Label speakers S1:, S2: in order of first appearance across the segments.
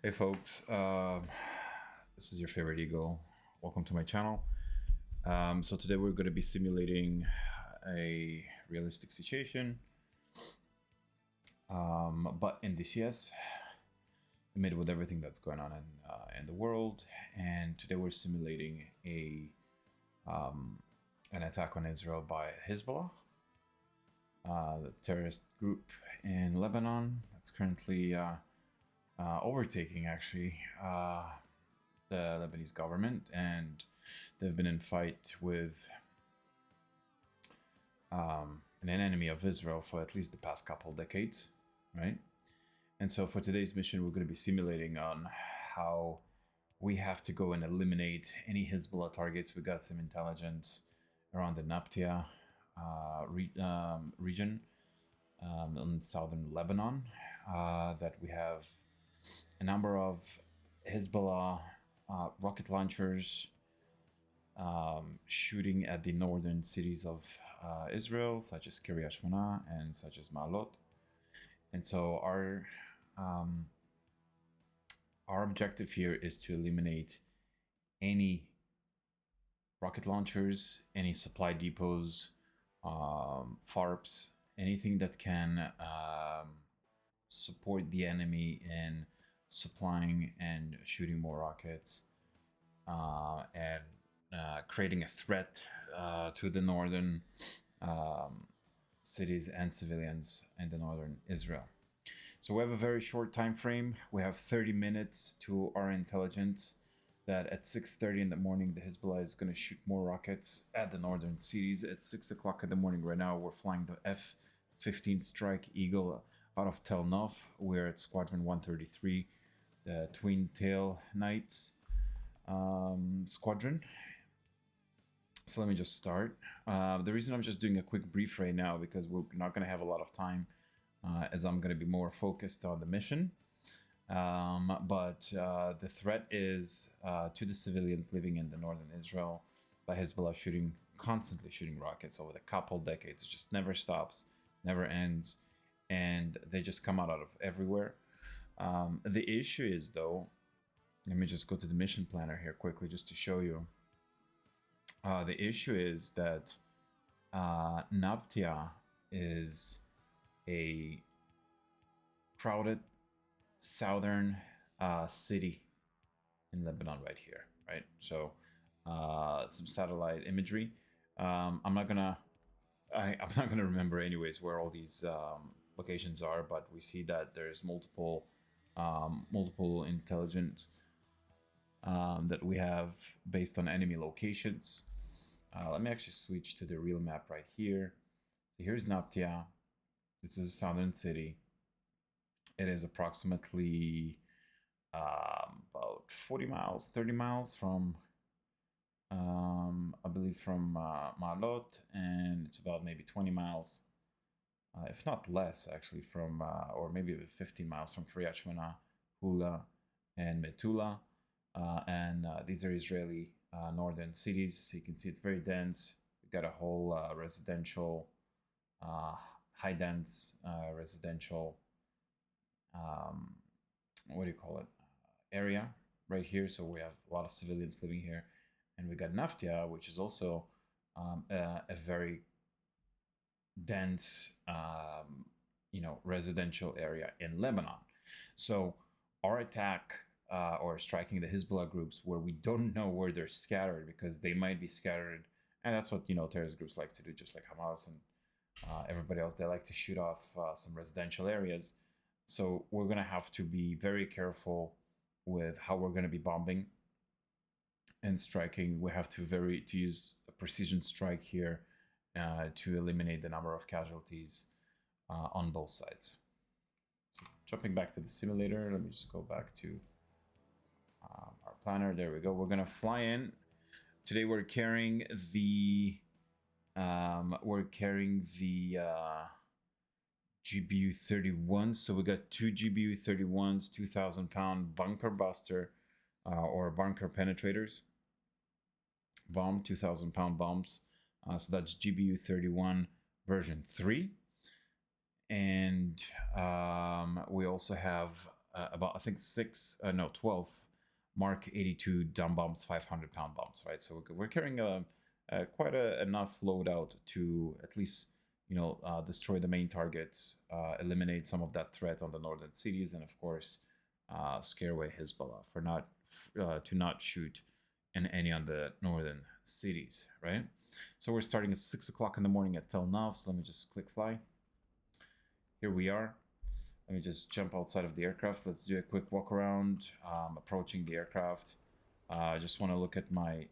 S1: Hey folks, this is your favorite Eagle. Welcome to my channel. So today we're going to be simulating a realistic situation, but in DCS, amid with everything that's going on in the world. And today we're simulating an attack on Israel by Hezbollah, the terrorist group in Lebanon that's currently overtaking actually the Lebanese government, and they've been in fight with an enemy of Israel for at least the past couple decades, right? And so for today's mission, we're going to be simulating on how we have to go and eliminate any Hezbollah targets. We got some intelligence around the Nabatieh region in southern Lebanon, that we have a number of Hezbollah rocket launchers shooting at the northern cities of Israel, such as Kiryat Shmona and such as Ma'alot. And so our objective here is to eliminate any rocket launchers, any supply depots, FARPs, anything that can support the enemy in supplying and shooting more rockets, and creating a threat to the northern cities and civilians in the northern Israel. So we have a very short time frame. We have 30 minutes to our intelligence that at 6:30 in the morning, the Hezbollah is going to shoot more rockets at the northern cities. At 6 o'clock in the morning right now, we're flying the F-15E Strike Eagle out of Tel Nov. We're at Squadron 133, the Twin Tail Knights Squadron. So let me just start. The reason I'm just doing a quick brief right now, because we're not going to have a lot of time, as I'm going to be more focused on the mission. But the threat is to the civilians living in the northern Israel by Hezbollah constantly shooting rockets over the couple decades. It just never stops, never ends, and they just come out of everywhere. The issue is, though, let me just go to the mission planner here quickly just to show you. The issue is that Nabatieh is a crowded southern city in Lebanon right here, right? So some satellite imagery. I'm not gonna remember anyways where all these locations are, but we see that there's multiple intelligence that we have based on enemy locations. Let me actually switch to the real map right here. So here's Nabatieh. This is a southern city. It is approximately about 40 miles, 30 miles from, I believe, from Ma'alot, and it's about maybe 20 miles, if not less, actually, from, or maybe 15 miles from Kiryat Shmona, Hula, and Metula. And these are Israeli northern cities. So you can see it's very dense. We've got a whole residential, high dense residential, what do you call it, area right here. So we have a lot of civilians living here, and we got Nabatieh, which is also a very dense, residential area in Lebanon. So our attack, or striking the Hezbollah groups where we don't know where they're scattered, because they might be scattered, and that's what terrorist groups like to do, just like Hamas and everybody else. They like to shoot off some residential areas. So we're going to have to be very careful with how we're going to be bombing and striking. We have to use a precision strike here to eliminate the number of casualties on both sides. So jumping back to the simulator, let me just go back to our planner. There we go. We're going to fly in. Today we're carrying the GBU-31. So we got two GBU-31s, 2,000-pound bunker buster or bunker penetrators. Bomb, 2,000-pound bombs. So that's GBU-31 version 3. And we also have about, I think 12 Mark 82 dumb bombs, 500-pound bombs, right? So we're carrying quite enough loadout to at least, destroy the main targets, eliminate some of that threat on the northern cities, and of course, scare away Hezbollah for to not shoot in any of the northern cities, right? So we're starting at 6 o'clock in the morning at Tel Nav. So let me just click fly. Here we are. Let me just jump outside of the aircraft. Let's do a quick walk around. Approaching the aircraft. I just want to look at my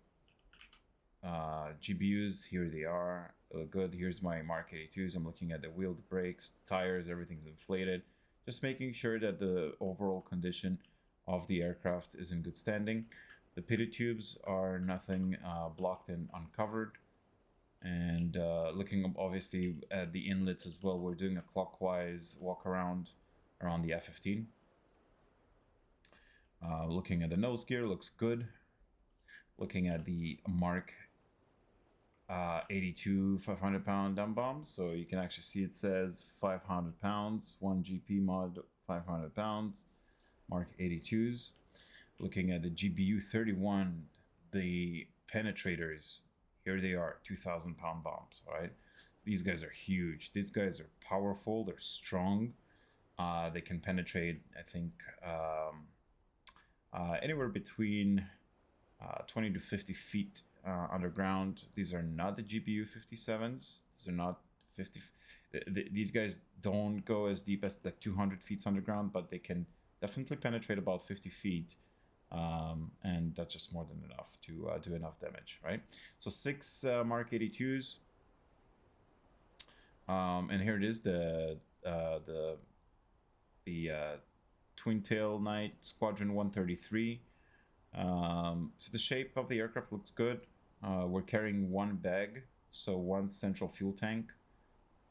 S1: GBUs. Here they are. They look good. Here's my Mark 82s. I'm looking at the wheel, the brakes, the tires, everything's inflated. Just making sure that the overall condition of the aircraft is in good standing. The pitted tubes are nothing blocked and uncovered. And looking obviously at the inlets as well, we're doing a clockwise walk around the F-15. Looking at the nose gear, looks good. Looking at the Mark 82 500-pound dumb bombs, so you can actually see it says 500 pounds, 1 GP mod, 500 pounds, Mark 82s. Looking at the GBU 31, the penetrators, here they are, 2,000-pound bombs, right? These guys are huge. These guys are powerful. They're strong. They can penetrate, I think, anywhere between 20 to 50 feet underground. These are not the GBU 57s. These are not 50. These guys don't go as deep as like 200 feet underground, but they can definitely penetrate about 50 feet. And that's just more than enough to do enough damage, right? So 6 Mark 82s. And here it is, the Twin Tail Knight Squadron 133. So the shape of the aircraft looks good. We're carrying one bag, so one central fuel tank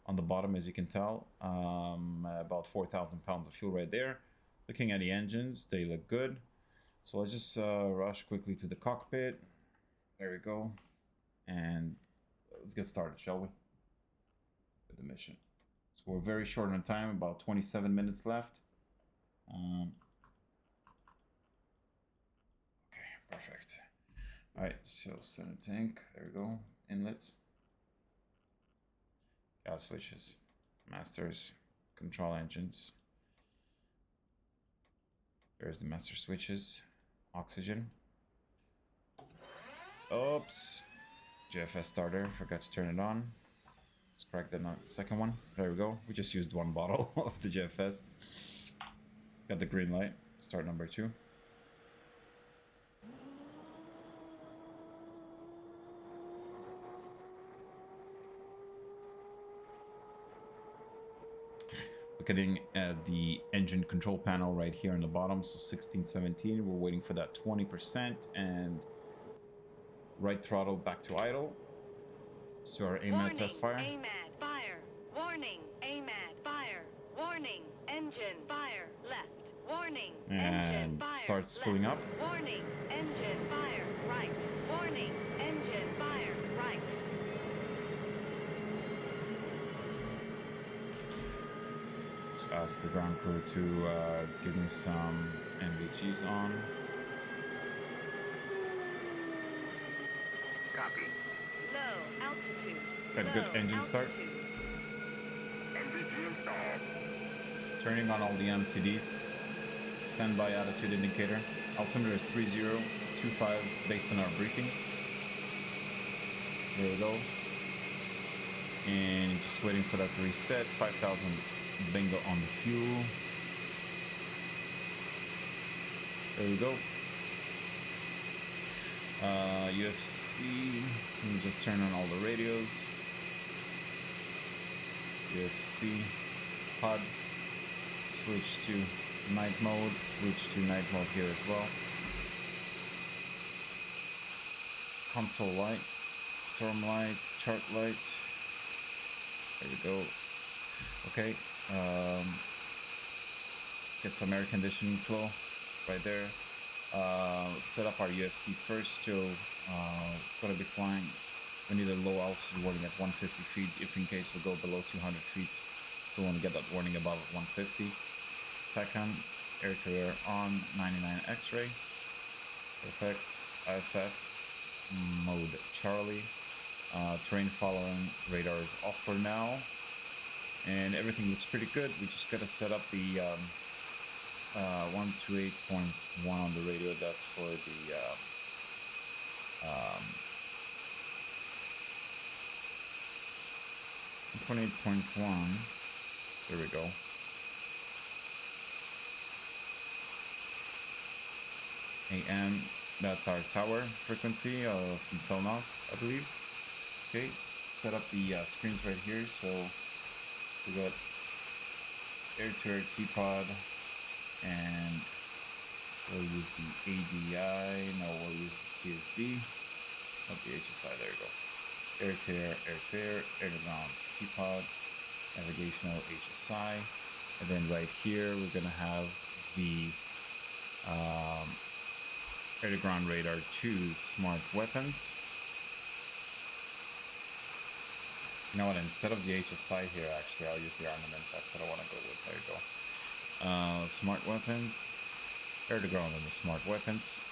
S1: on the bottom, as you can tell. About 4,000 pounds of fuel right there. Looking at the engines, they look good. So let's just rush quickly to the cockpit. There we go. And let's get started, shall we? With the mission. So we're very short on time, about 27 minutes left. Okay, perfect. All right, so center tank, there we go. Inlets. Gas switches. Masters. Control engines. There's the master switches. Oxygen. Oops. JFS starter, forgot to turn it on. Let's crack the second one. There we go. We just used one bottle of the JFS. Got the green light. Start number 2. Looking at the engine control panel right here on the bottom, so 16, 17, we're waiting for that 20%, and right throttle back to idle. So our AMAD test fire.
S2: AMAD fire. Warning, AMAD fire. Warning, engine fire left. Warning, engine fire.
S1: And starts spooling up.
S2: Warning, engine fire right. Warning, engine fire right.
S1: Ask the ground crew to give me some NVGs on.
S2: Copy. Low altitude.
S1: Got good engine start.
S2: NVG installed.
S1: Turning on all the MCDs. Standby attitude indicator. Altimeter is 3025 based on our briefing. There we go. And just waiting for that to reset. 5,000 bingo on the fuel. There we go. UFC. So let me just turn on all the radios. UFC. HUD. Switch to night mode. Switch to night mode here as well. Console light. Storm lights. Chart light. There we go. Okay. Let's get some air conditioning flow right there. Let's set up our UFC first. So gonna be flying. We need a low altitude warning at 150 feet if in case we go below 200 feet. Still want to get that warning above 150. TACAN air-to-air on, 99 X-ray. Perfect. IFF mode Charlie. Terrain following radar is off for now, and everything looks pretty good. We just gotta set up the 128.1 on the radio. That's for the 128.1. There we go. AM, that's our tower frequency from Telnoff, I believe. Okay, set up the screens right here. So we got air-to-air T-pod, and we'll use the ADI. No, we'll use the TSD, not the HSI. There we go. Air-to-air, air-to-air, air-to-ground T-pod, navigational HSI, and then right here we're gonna have the air-to-ground radar 2's smart weapons. You know what, instead of the HSI here, actually, I'll use the armament. That's what I want to go with. There you go. Smart weapons, air-to-ground and the smart weapons.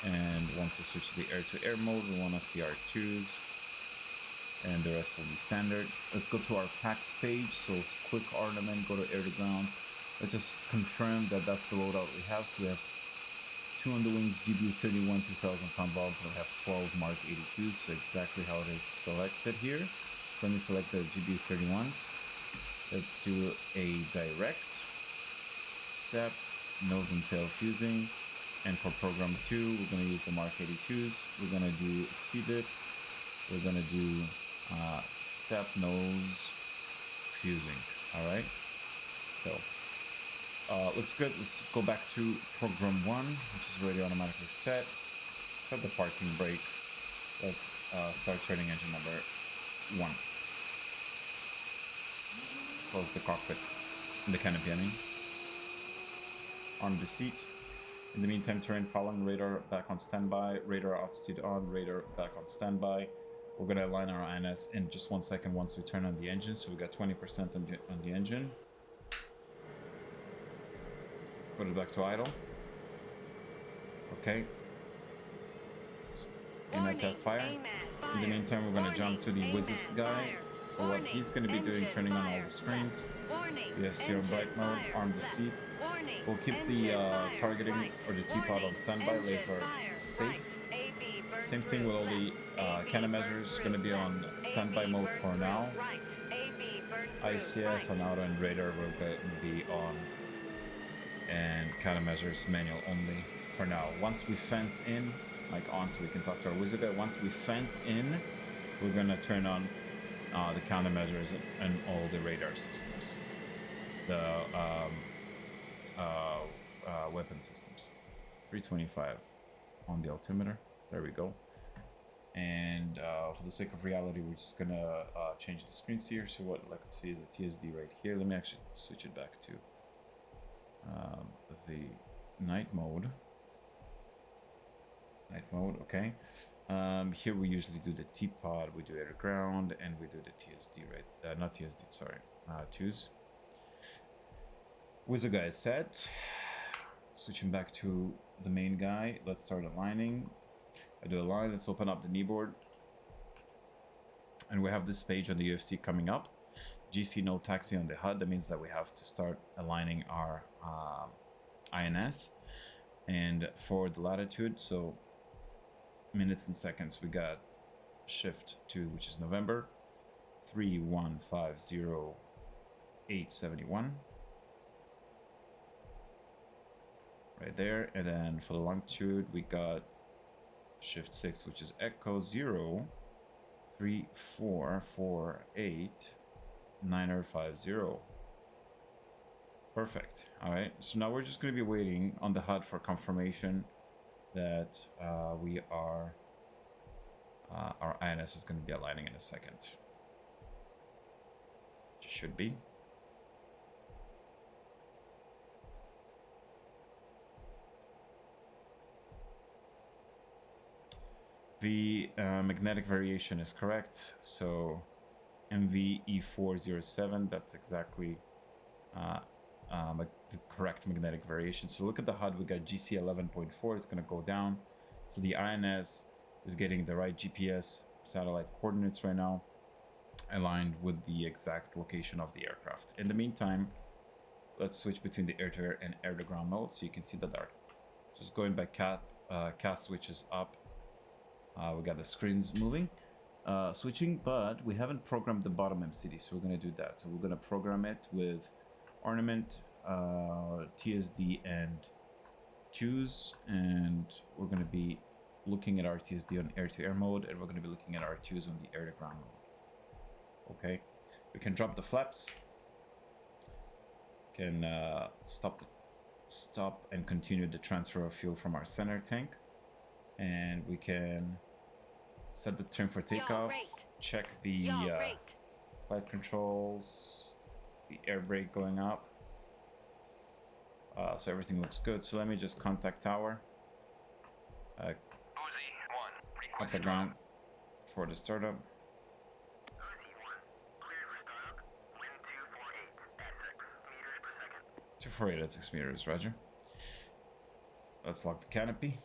S1: And once we switch to the air-to-air mode, we want to see our 2s. And the rest will be standard. Let's go to our packs page. So quick ornament, go to air-to-ground. Let's just confirm that that's the loadout we have. So we have 2 on the wings, GBU-31 2,000-pound bombs, and we have 12 Mark 82s. So exactly how it is selected here. So let me select the GBU-31s. Let's do a direct step, nose and tail fusing. And for program 2, we're going to use the Mark 82s. We're going to do CDIP. We're going to do step nose fusing. All right. So looks good. Let's go back to program 1, which is already automatically set. Set the parking brake. Let's start turning engine number 1. Close the cockpit, the canopy, I mean. On the seat. In the meantime, terrain following, radar back on standby, radar altitude on, radar back on standby. We're going to align our INS in just 1 second once we turn on the engine. So we got 20% on the engine. Put it back to idle. Okay. AMAT test fire. In the meantime, we're going to jump to the Wizzes guy. So what he's going to be doing, turning on all the screens. We have zero bright mode, arm the seat. We'll keep the targeting or the T-pod on standby, laser safe. Same thing with all the countermeasures, going to be on standby mode for now. ICS on auto and radar will be on, and countermeasures manual only for now. Once we fence in, like on, so we can talk to our wizard guy. Once we fence in, we're going to turn on the countermeasures and all the radar systems. The weapon systems. 325 on the altimeter. There we go. And for the sake of reality, we're just gonna change the screens here. So what I can see is the TSD right here. Let me actually switch it back to the night mode. Night mode, okay. Here we usually do the T-pod, we do air ground, and we do the TSD, right? Not TSD, sorry. 2s. Wizard guy is set. Switching back to the main guy. Let's start aligning. I do a line. Let's open up the kneeboard. And we have this page on the UFC coming up. GC no taxi on the HUD. That means that we have to start aligning our INS. And for the latitude, so minutes and seconds, we got shift 2, which is November 3150871. Right there. And then for the longitude, we got shift 6, which is Echo 034489050. Perfect. All right. So now we're just going to be waiting on the HUD for confirmation that we are our INS is going to be aligning in a second. Should be. The magnetic variation is correct. So MVE407, that's exactly the correct magnetic variation. So look at the HUD. We got GC 11.4. It's going to go down. So the INS is getting the right GPS satellite coordinates right now, aligned with the exact location of the aircraft. In the meantime, let's switch between the air-to-air and air-to-ground mode. So you can see that our just going by CAS switches up. We got the screens moving, switching, but we haven't programmed the bottom MCD, so we're going to do that. So we're going to program it with ornament, TSD, and twos, and we're going to be looking at our TSD on air-to-air mode, and we're going to be looking at our twos on the air-to-ground mode. Okay, we can drop the flaps, can stop and continue the transfer of fuel from our center tank, and we can set the trim for takeoff, check the flight controls, the air brake going up, so everything looks good. So let me just contact tower at the ground for the startup. 248 at 6 meters, roger. Let's lock the canopy.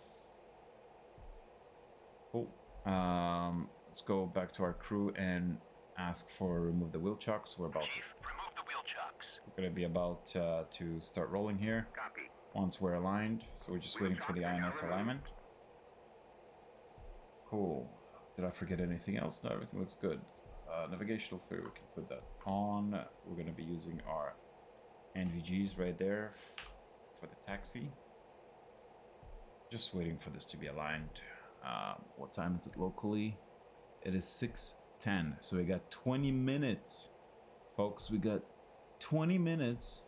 S1: Cool. Let's go back to our crew and ask for remove the wheel chocks. We're about to
S3: remove the wheel chocks.
S1: We're gonna be about to start rolling here.
S3: Copy.
S1: Once we're aligned, so we're just waiting for the INS alignment. Cool. Did I forget anything else? No, everything looks good. Navigational fluid, we can put that on. We're gonna be using our NVGs right there for the taxi. Just waiting for this to be aligned. What time is it locally? It is 6:10, so we got 20 minutes, folks. We got 20 minutes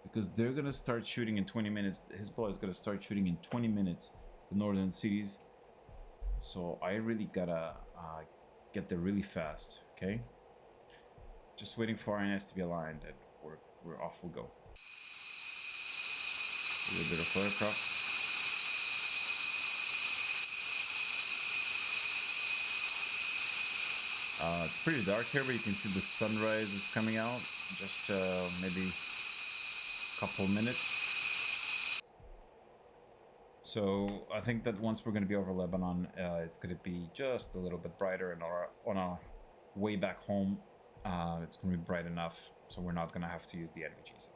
S1: because they're gonna start shooting in 20 minutes. Hezbollah is gonna start shooting in 20 minutes, the northern cities. So I really gotta get there really fast. Okay, just waiting for INS to be aligned, and we're off. We'll go. A little bit of aircraft. It's pretty dark here, but you can see the sunrise is coming out. Just maybe a couple minutes. So I think that once we're going to be over Lebanon, it's going to be just a little bit brighter, and on our way back home, it's going to be bright enough, so we're not going to have to use the NVGs.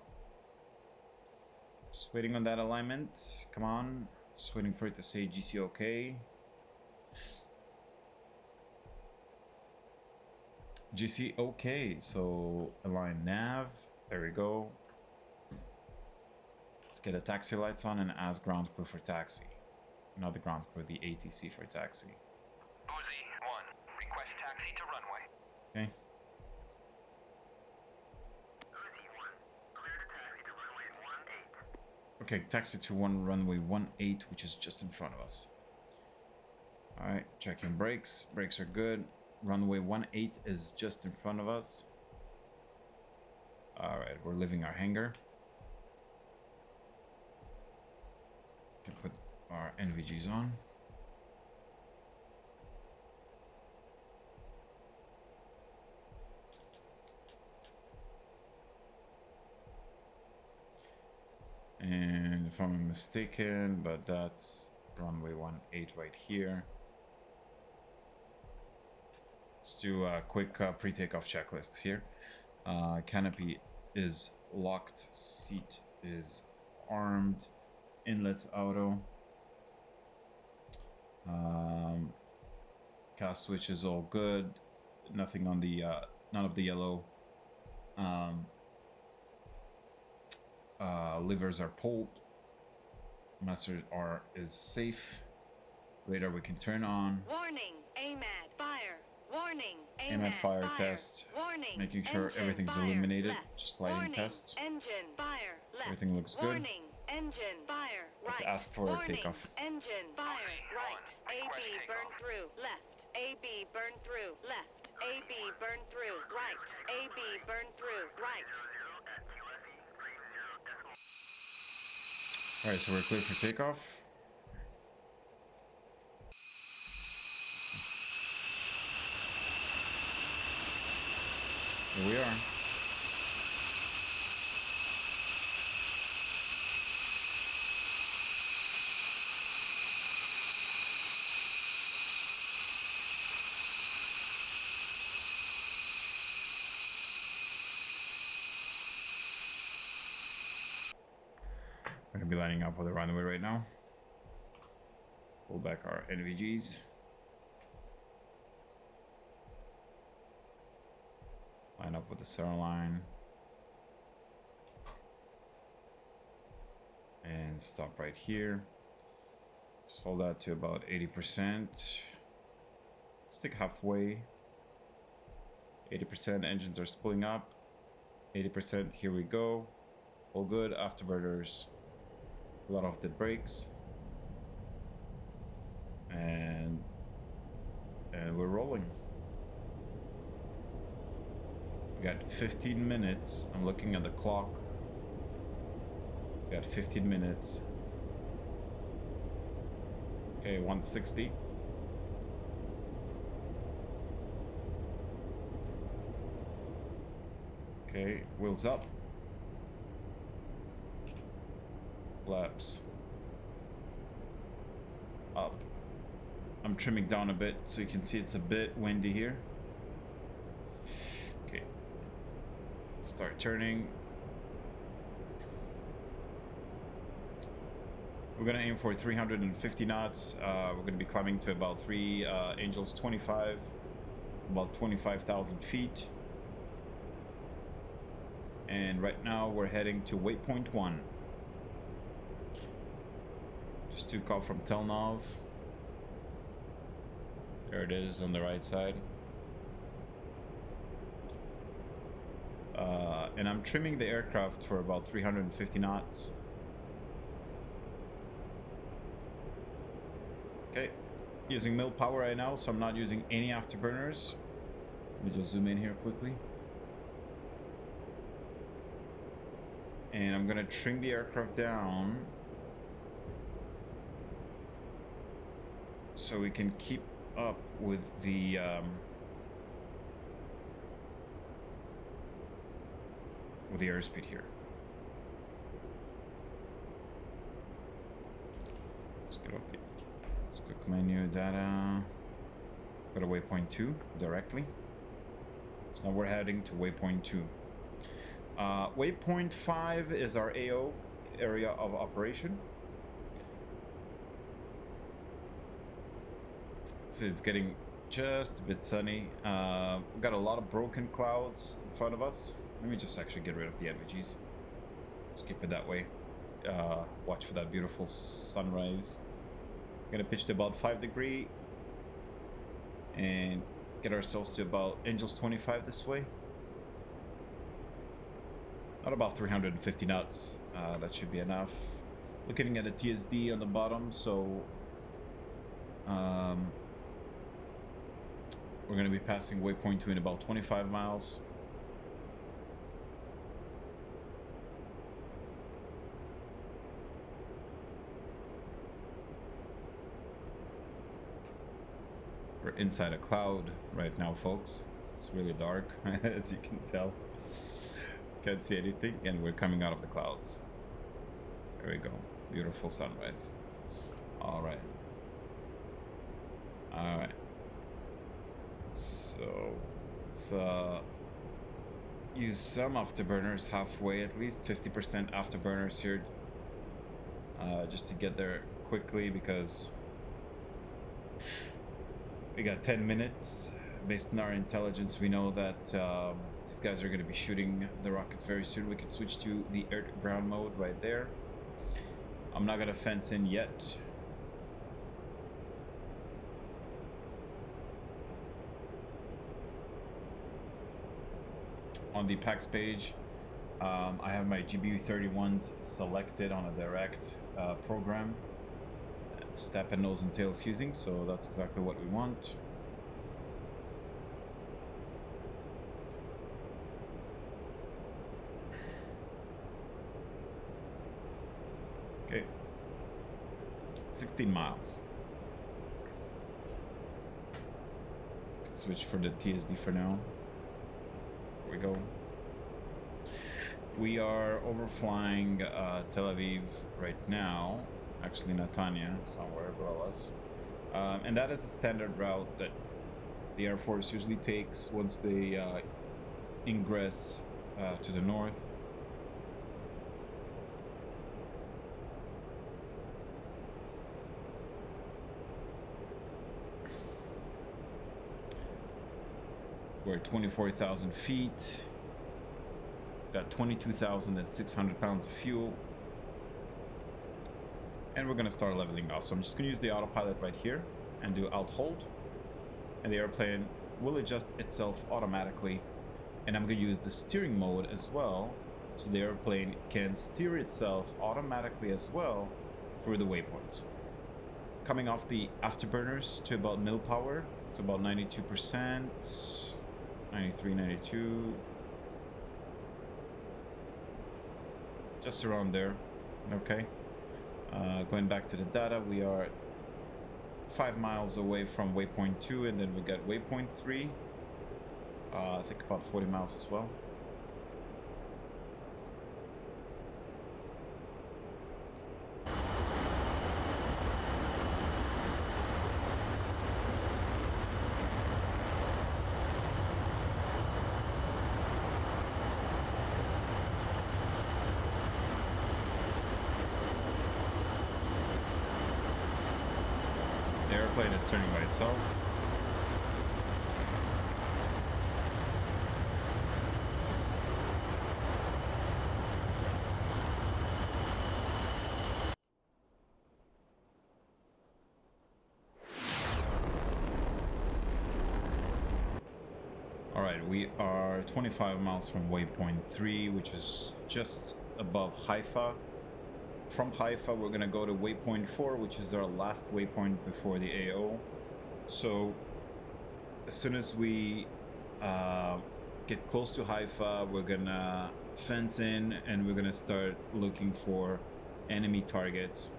S1: Just waiting on that alignment. Come on. Just waiting for it to say GC OK. GC OK. So align nav. There we go. Let's get the taxi lights on and ask ground crew for taxi. Not the ground crew, the ATC for taxi.
S3: Uzi 1, request taxi to runway.
S1: Okay.
S3: Uzi 1, clear to taxi to runway 18.
S1: Okay, taxi to runway 18, which is just in front of us. Alright, checking brakes. Brakes are good. Runway 18 is just in front of us. Alright, we're leaving our hangar. Can put our NVGs on. And if I'm mistaken, but that's runway 18 right here. Let's do a quick pre-takeoff checklist here. Canopy is locked, seat is armed, inlets auto. Cast switch is all good. Nothing on the none of the yellow levers are pulled. Master R is safe. Radar we can turn on.
S2: Warning, AMAD, fire. Warning,
S1: AMAD fire test.
S2: Warning,
S1: Making sure
S2: engine
S1: everything's
S2: fire,
S1: illuminated.
S2: left.
S1: Just lighting
S2: Warning,
S1: tests.
S2: engine fire, left.
S1: Everything looks good.
S2: Warning, engine fire, right.
S1: Let's ask for a
S2: Warning,
S1: takeoff.
S2: engine fire,
S3: Uzi,
S2: right.
S3: one,
S2: AB
S3: request
S2: burn
S3: takeoff.
S2: through, left. AB burn through, left. AB burn through, right. AB burn through, right.
S1: Alright, so we're clear for takeoff. Here we are. be lining up on the runway right now. Pull back our NVGs. Line up with the center line. And stop right here. Just hold that to about 80%. Stick halfway. 80% engines are spooling up. 80%, here we go. All good, afterburners. A lot of the brakes. And we're rolling. We got 15 minutes. I'm looking at the clock. We got 15 minutes. Okay, 160. Okay, wheels up. Flaps. Up. I'm trimming down a bit so you can see it's a bit windy here. Okay. Start turning. We're gonna aim for 350 knots. We're gonna be climbing to about 3 Angels 25, about 25,000 feet. And right now we're heading to waypoint 1. Just took off from Tel Nov. There it is on the right side. And I'm trimming the aircraft for about 350 knots. Okay, using mill power right now, so I'm not using any afterburners. Let me just zoom in here quickly. And I'm gonna trim the aircraft down so we can keep up with the airspeed here. Let's get off the quick menu data. Go to waypoint 2 directly. So now we're heading to waypoint 2. Waypoint 5 is our AO, area of operation. So it's getting just a bit sunny. We've got a lot of broken clouds in front of us. Let me just actually get rid of the NVGs. Just keep it that way. Watch for that beautiful sunrise. I'm gonna pitch to about 5 degrees and get ourselves to about Angels 25 this way. Not about 350 knots. That should be enough. Looking at a TSD on the bottom, so we're going to be passing waypoint 2 in about 25 miles. We're inside a cloud right now, folks. It's really dark, as you can tell. Can't see anything, and we're coming out of the clouds. There we go. Beautiful sunrise. All right. All right. So let's use some afterburners halfway, at least 50% afterburners here, just to get there quickly, because we got 10 minutes. Based on our intelligence, we know that these guys are going to be shooting the rockets very soon. We can switch to the air-to-ground mode right there. I'm not going to fence in yet. On the PAX page, I have my GBU-31s selected on a direct program. Step and nose and tail fusing, so that's exactly what we want. Okay, 16 miles. Can switch for the TSD for now. Here we go. We are overflying Tel Aviv right now. Actually, Netanya, somewhere below us. And that is a standard route that the Air Force usually takes once they ingress to the north. We're at 24,000 feet. Got 22,600 pounds of fuel. And we're gonna start leveling off. So I'm just gonna use the autopilot right here and do alt hold. And the airplane will adjust itself automatically. And I'm gonna use the steering mode as well. So the airplane can steer itself automatically as well through the waypoints. Coming off the afterburners to about nil power. So about 92%, 93, 92. Just around there. Okay. Going back to the data, we are 5 miles away from waypoint 2, and then we got waypoint 3. I think about 40 miles as well. The airplane is turning by itself. Alright, we are 25 miles from waypoint 3, which is just above Haifa. From Haifa, we're gonna go to waypoint 4, which is our last waypoint before the AO. So, as soon as we get close to Haifa, we're gonna fence in and we're gonna start looking for enemy targets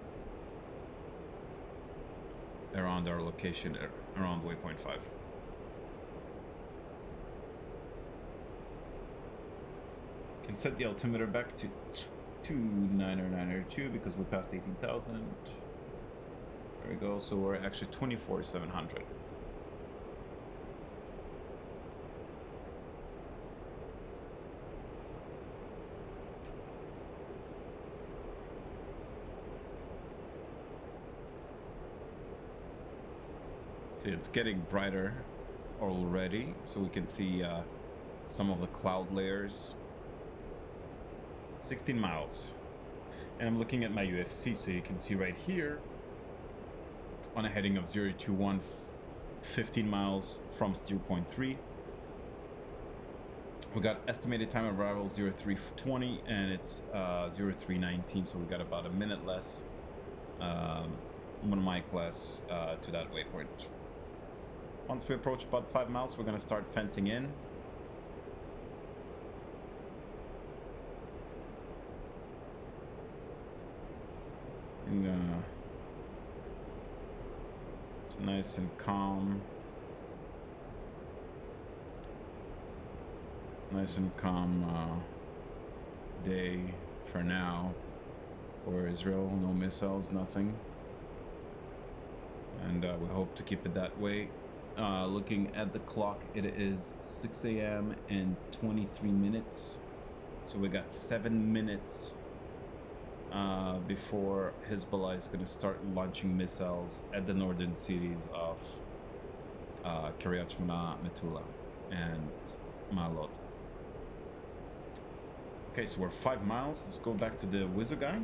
S1: around our location, around waypoint 5. Can set the altimeter back to 29902 because we passed 18,000. There we go. So we're actually 24,700. See, it's getting brighter already, so we can see some of the cloud layers. 16 miles. And I'm looking at my UFC, so you can see right here on a heading of 021, 15 miles from steer point 3. We got estimated time of arrival 0320 and it's 0319, so we got about a minute less, 1 mic less to that waypoint. Once we approach about 5 miles, we're going to start fencing in. It's nice and calm. Nice and calm day for now for Israel. No missiles, nothing. And we hope to keep it that way. Looking at the clock, it is 6 a.m. and 23 minutes. So we got 7 minutes before Hezbollah is going to start launching missiles at the northern cities of Kiryat Shmona, Metula, and Malot. Okay, so we're 5 miles. Let's go back to the wizard guy.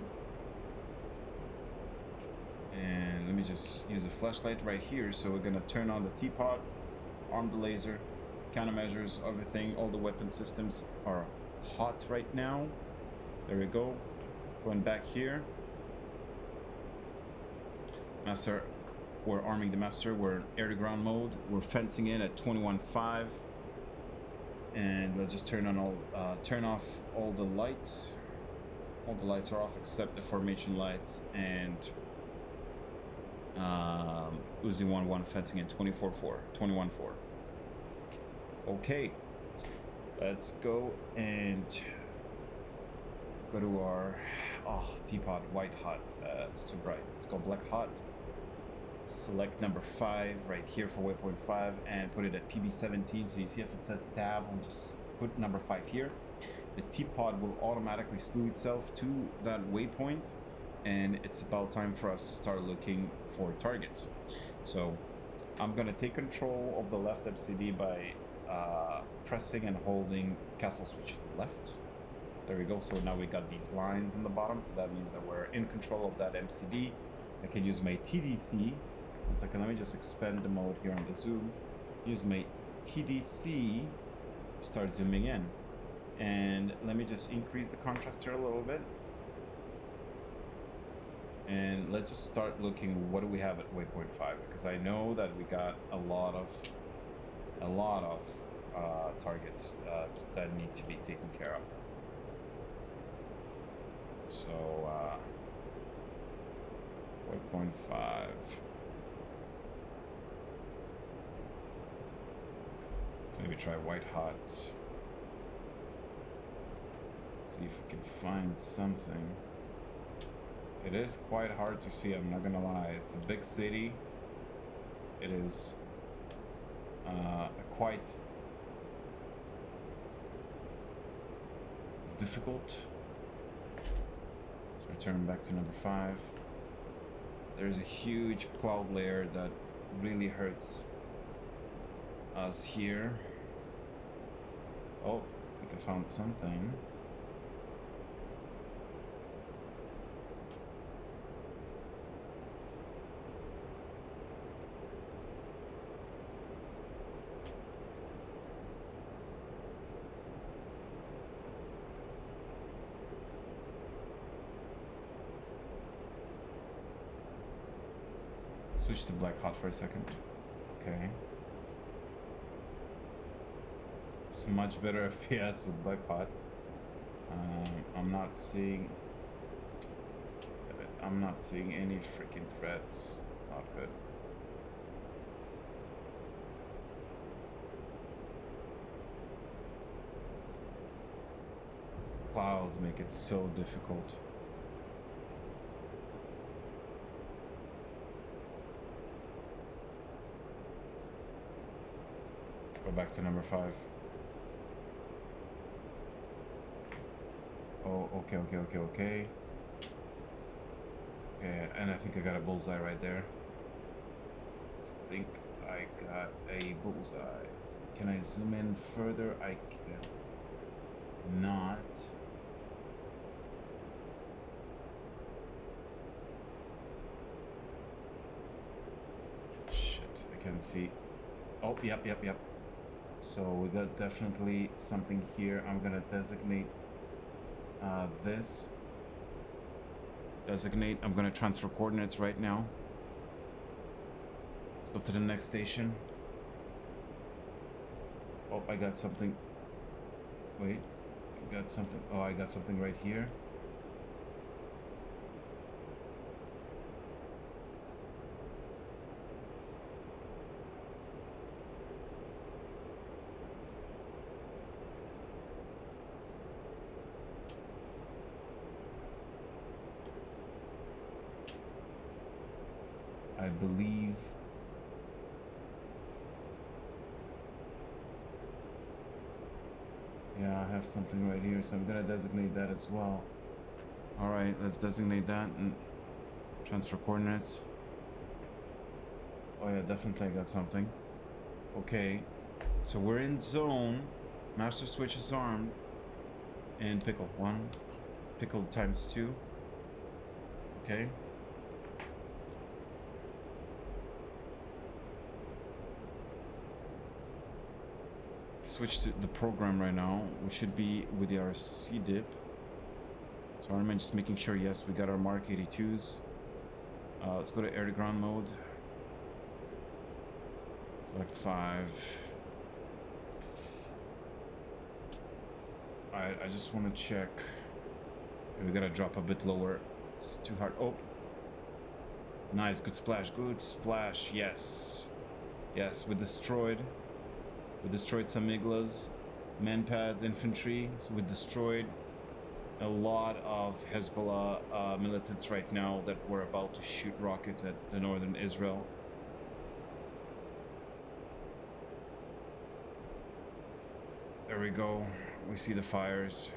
S1: And let me just use a flashlight right here. So we're going to turn on the teapot, arm the laser, countermeasures, everything. All the weapon systems are hot right now. There we go. Going back here. Master, we're arming the master. We're in air-to-ground mode. We're fencing in at 21.5. And let's just turn off all the lights. All the lights are off except the formation lights, and Uzi 1-1 fencing in 24.4, 21.4. Okay, let's go and go to our teapot white hot. It's too bright. Let's go black hot. Select number 5 right here for waypoint 5 and put it at PB17. So you see if it says stab, we'll just put number 5 here. The teapot will automatically slew itself to that waypoint, and it's about time for us to start looking for targets. So I'm gonna take control of the left FCD by pressing and holding castle switch left. There we go. So now we got these lines in the bottom, so that means that we're in control of that MCD. I can use my TDC. 1 second, let me just expand the mode here on the zoom. Use my TDC to start zooming in. And let me just increase the contrast here a little bit. And let's just start looking, what do we have at waypoint 5? Because I know that we got a lot of targets that need to be taken care of. So, waypoint 5. Let's maybe try white hot. Let's see if we can find something. It is quite hard to see, I'm not gonna lie. It's a big city. It is quite difficult. Let's return back to number 5. There's a huge cloud layer that really hurts us here. Oh, I think I found something. Switch to black hot for a second. Okay. It's much better FPS with black hot. I'm not seeing any freaking threats. It's not good. Clouds make it so difficult. Go back to number 5. Oh, okay. Okay, and I think I got a bullseye right there. I think I got a bullseye. Can I zoom in further? I can not. Shit, I can't see. Oh, yep. So we got definitely something here. I'm gonna designate this. Designate. I'm gonna transfer coordinates right now. Let's go to the next station. Oh, I got something. Wait, I got something. Oh, I got something right here. I believe yeah, I have something right here, so I'm gonna designate that as well. All right, let's designate that and transfer coordinates. Oh yeah, definitely I got something. Okay, so we're in zone. Master switch is armed. And pickle 1. Pickle times 2. Okay. Switch to the program right now. We should be with our C dip. So I'm just making sure, yes, we got our Mark 82s. Let's go to air to ground mode. Select 5. Alright, I just want to check. We gotta drop a bit lower. It's too hard. Oh, nice, good splash, yes. Yes, we destroyed some Iglas, man pads, infantry. So we destroyed a lot of Hezbollah militants right now that were about to shoot rockets at the northern Israel. There we go. We see the fires.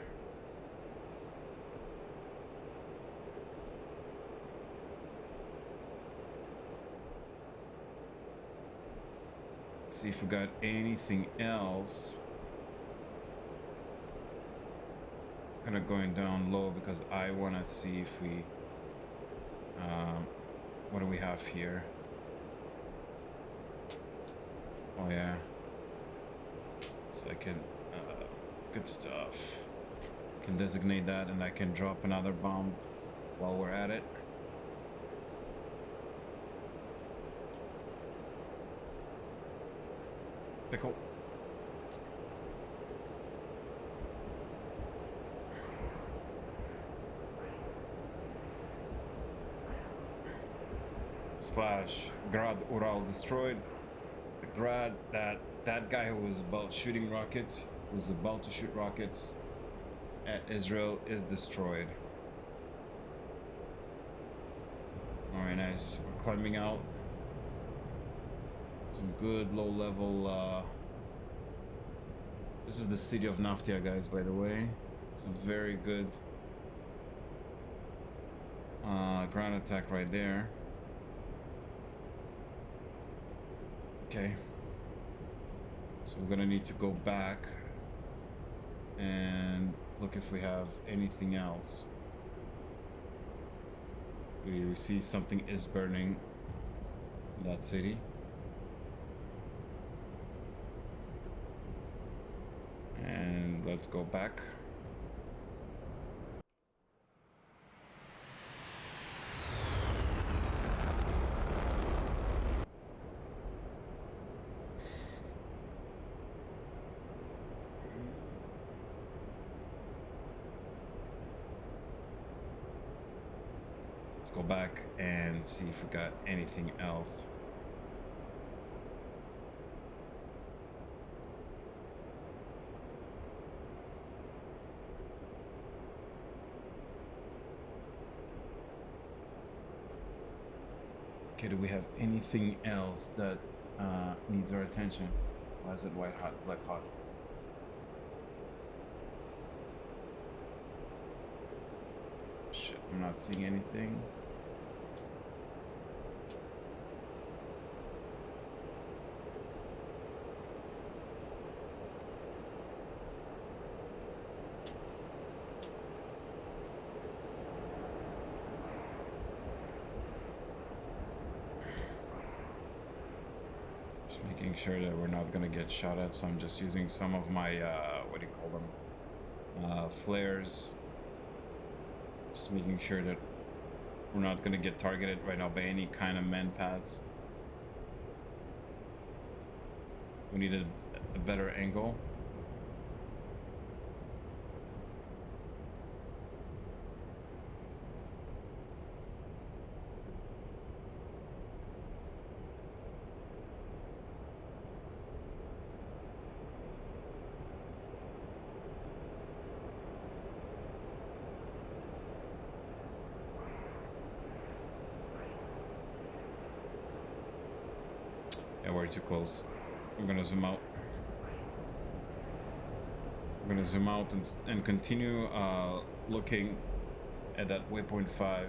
S1: See if we got anything else. Kind of going down low because I want to see if we what do we have here? Oh yeah, so I can good stuff. Can designate that, and I can drop another bomb while we're at it. Pickle. Splash. Grad Ural destroyed. The Grad, that guy who was about shooting rockets, was about to shoot rockets at Israel, is destroyed. Alright, nice. We're climbing out. Some good low level this is the city of Nabatieh, guys, by the way. It's a very good ground attack right there. Okay, so we're gonna need to go back and look if we have anything else. We see something is burning in that city. And let's go back. Let's go back and see if we got anything else. Okay, do we have anything else that needs our attention? Why is it white hot, black hot? Shit, I'm not seeing anything. Just making sure that we're not gonna get shot at, so I'm just using some of my what do you call them? Flares. Just making sure that we're not gonna get targeted right now by any kind of man pads. We need a better angle. Yeah, we're too close. I'm gonna zoom out. We're gonna zoom out and continue looking at that waypoint 5.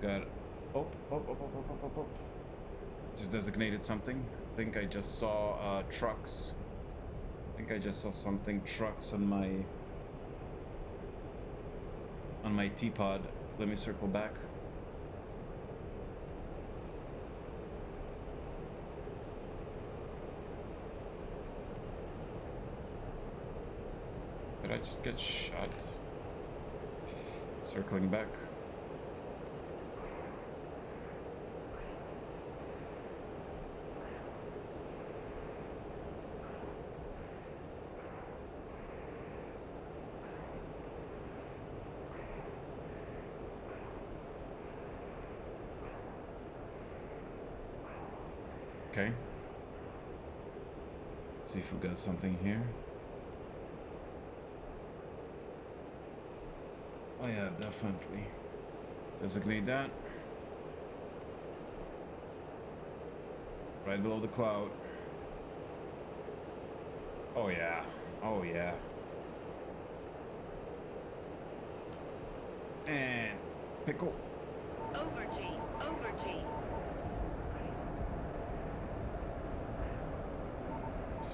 S1: Got just designated something. I think I just saw trucks. I think I just saw something, trucks on my T-pod. Let me circle back. Did I just get shot? Circling back. Okay. Let's see if we got something here. Oh yeah, definitely. Designate that. Right below the cloud. Oh yeah. Oh yeah. And pickle.
S2: Over G.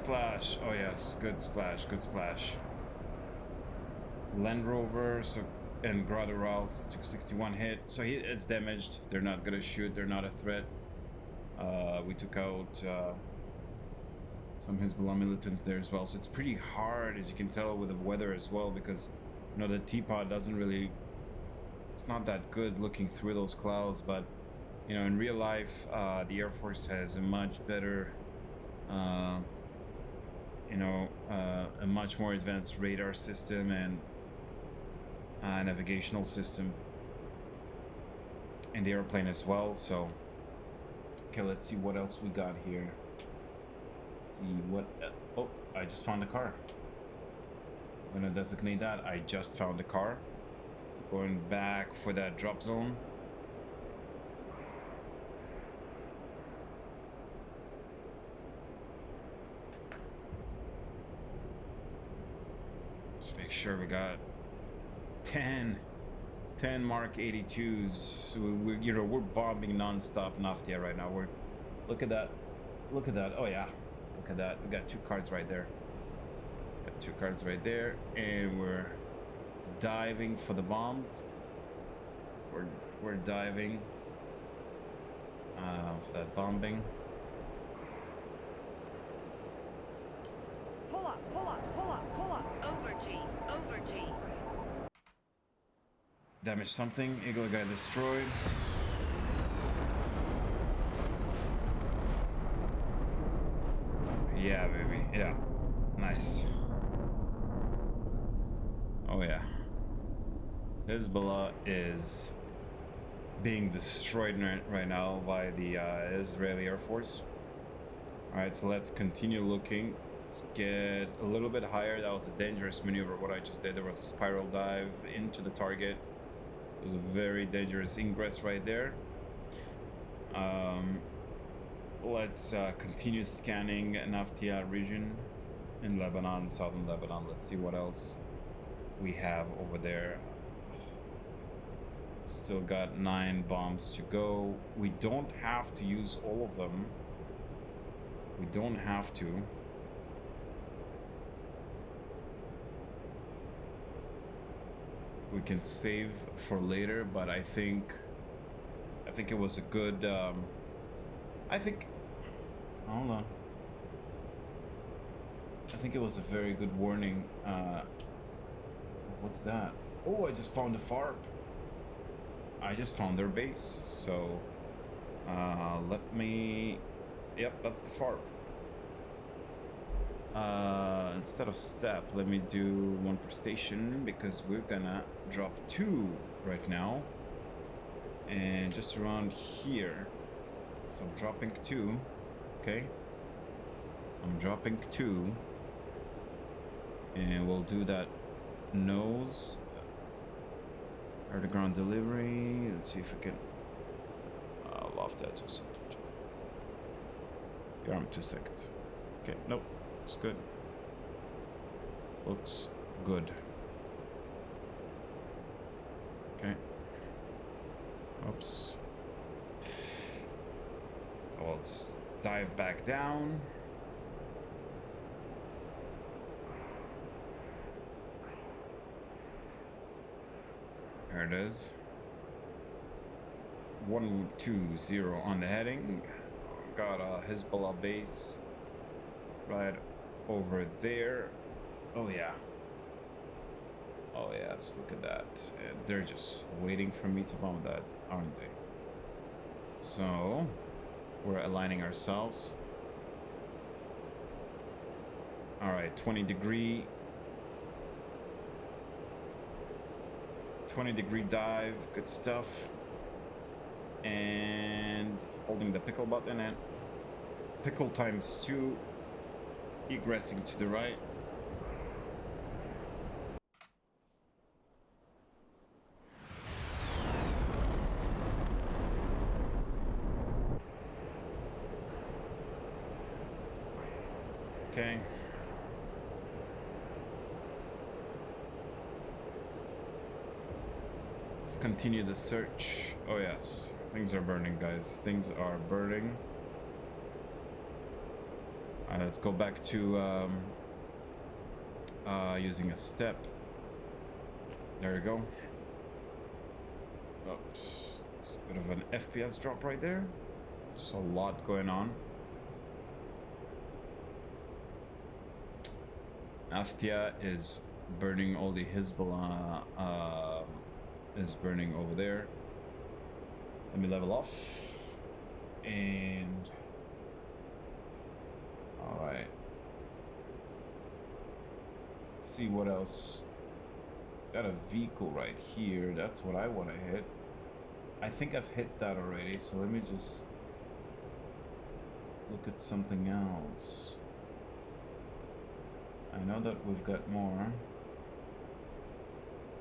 S1: splash. Oh yes, good splash, good splash. Land Rover and Graderals took 61 hit, so it's damaged. They're not gonna shoot, they're not a threat. We took out some Hezbollah militants there as well, so it's pretty hard, as you can tell, with the weather as well, because you know the teapot doesn't really, it's not that good looking through those clouds. But you know, in real life, the Air Force has a much better a much more advanced radar system and navigational system in the airplane as well. So okay, let's see what else we got here. Let's see what oh, I just found a car. I'm gonna designate that. I just found a car. Going back for that drop zone. Just make sure we got 10 Mark 82s. So we're bombing non-stop Nabatieh right now. Look at that. Oh yeah, look at that. We got 2 cars right there. Got 2 cars right there, and we're diving for the bomb. We're diving for that bombing.
S2: Pull up. Over G.
S1: Damage something. Eagle guy destroyed. Yeah, baby. Yeah. Nice. Oh yeah. Hezbollah is being destroyed right now by the Israeli Air Force. Alright, so let's continue looking. Let's get a little bit higher. That was a dangerous maneuver, what I just did. There was a spiral dive into the target. It was a very dangerous ingress right there. Let's continue scanning Nabatieh region in Lebanon, southern Lebanon. Let's see what else we have over there. Still got 9 bombs to go. We don't have to use all of them. We don't have to. We can save for later, but I think it was a good I don't know. I think it was a very good warning. What's that? Oh, I just found a FARP. I just found their base. So let me, yep, that's the FARP. Instead of step, let me do 1 per station, because we're gonna drop 2 right now, and just around here. So I'm dropping 2. Okay, I'm dropping 2, and we'll do that nose air to ground delivery. Let's see if we can loft that just arm 2 seconds. Okay, nope, looks good. Looks good. Okay. Oops. So let's dive back down. There it is. 120 on the heading. Got a Hezbollah base right over there. Oh yeah. Oh yes, look at that. And they're just waiting for me to bomb that, aren't they? So we're aligning ourselves. All right, 20 degree dive, good stuff. And holding the pickle button and pickle ×2, egressing to the right. Okay. Let's continue the search. Oh yes, things are burning, guys. Things are burning. Alright, let's go back to using a step. There we go. Oh, it's a bit of an FPS drop right there. Just a lot going on. Nabatieh is burning all the Hezbollah is burning over there. Let me level off. And alright. Let's see what else. Got a vehicle right here. That's what I want to hit. I think I've hit that already, so let me just look at something else. I know that we've got more.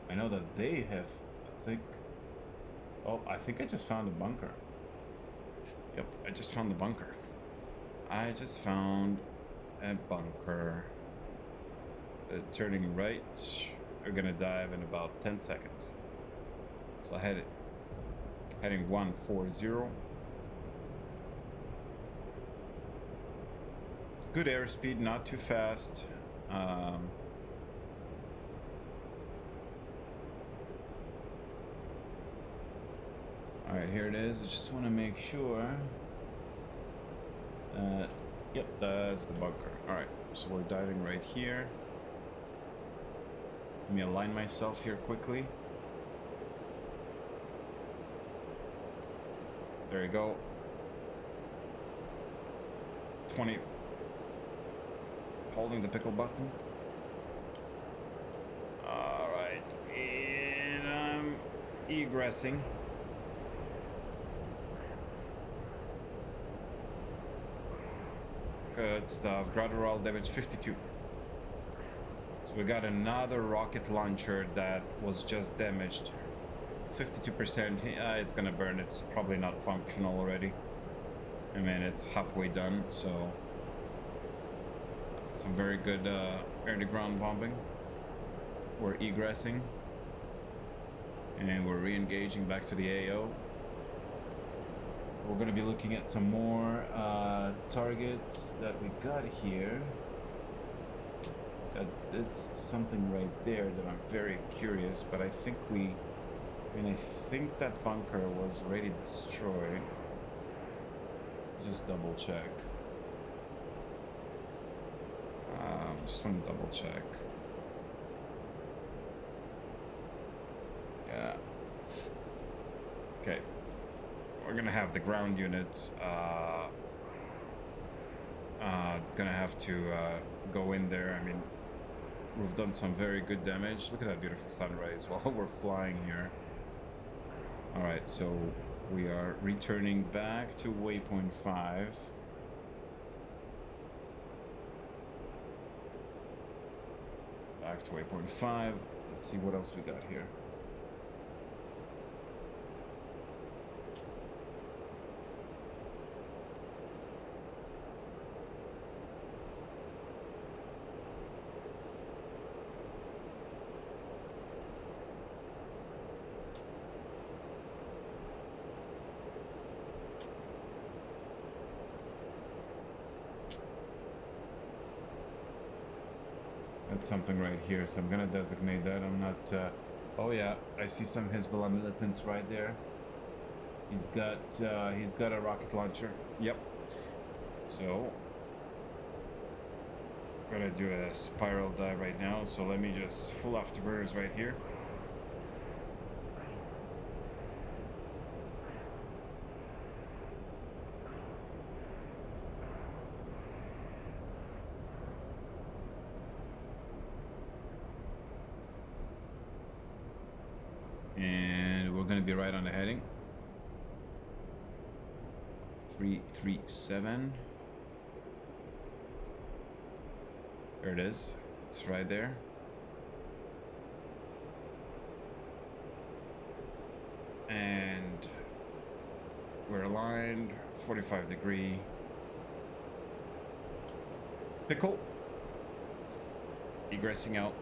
S1: I know that they have, I think... Oh, I think I just found a bunker. Yep, I just found the bunker. I just found a bunker. Turning right. We're gonna dive in about 10 seconds. So heading 140. Good airspeed, not too fast. Alright, here it is. I just want to make sure. Yep, that's the bunker. Alright, so we're diving right here. Let me align myself here quickly. There you go. 20. Holding the pickle button. Alright, and I'm egressing. Good stuff. Gradual damage 52. So we got another rocket launcher that was just damaged. 52%. It's gonna burn. It's probably not functional already. I mean, it's halfway done, so some very good air-to-ground bombing. We're egressing, and we're re-engaging back to the AO. We're going to be looking at some more targets that we got here. Got this something right there that I'm very curious, but I think I think that bunker was already destroyed. Just double check. Just want to double check. Yeah. Okay. We're gonna have the ground units gonna have to go in there. I mean, we've done some very good damage. Look at that beautiful sunrise while we're flying here. Alright, so we are returning back to waypoint 5. Back to waypoint 5. Let's see what else we got here. Something right here, so I'm gonna designate that. I'm not oh yeah, I see some Hezbollah militants right there. He's got a rocket launcher. Yep. So I'm gonna do a spiral dive right now, so let me just full afterburners right here. Be right on the heading. 337. There it is. It's right there. And we're aligned. 45-degree. Pickle. Egressing out.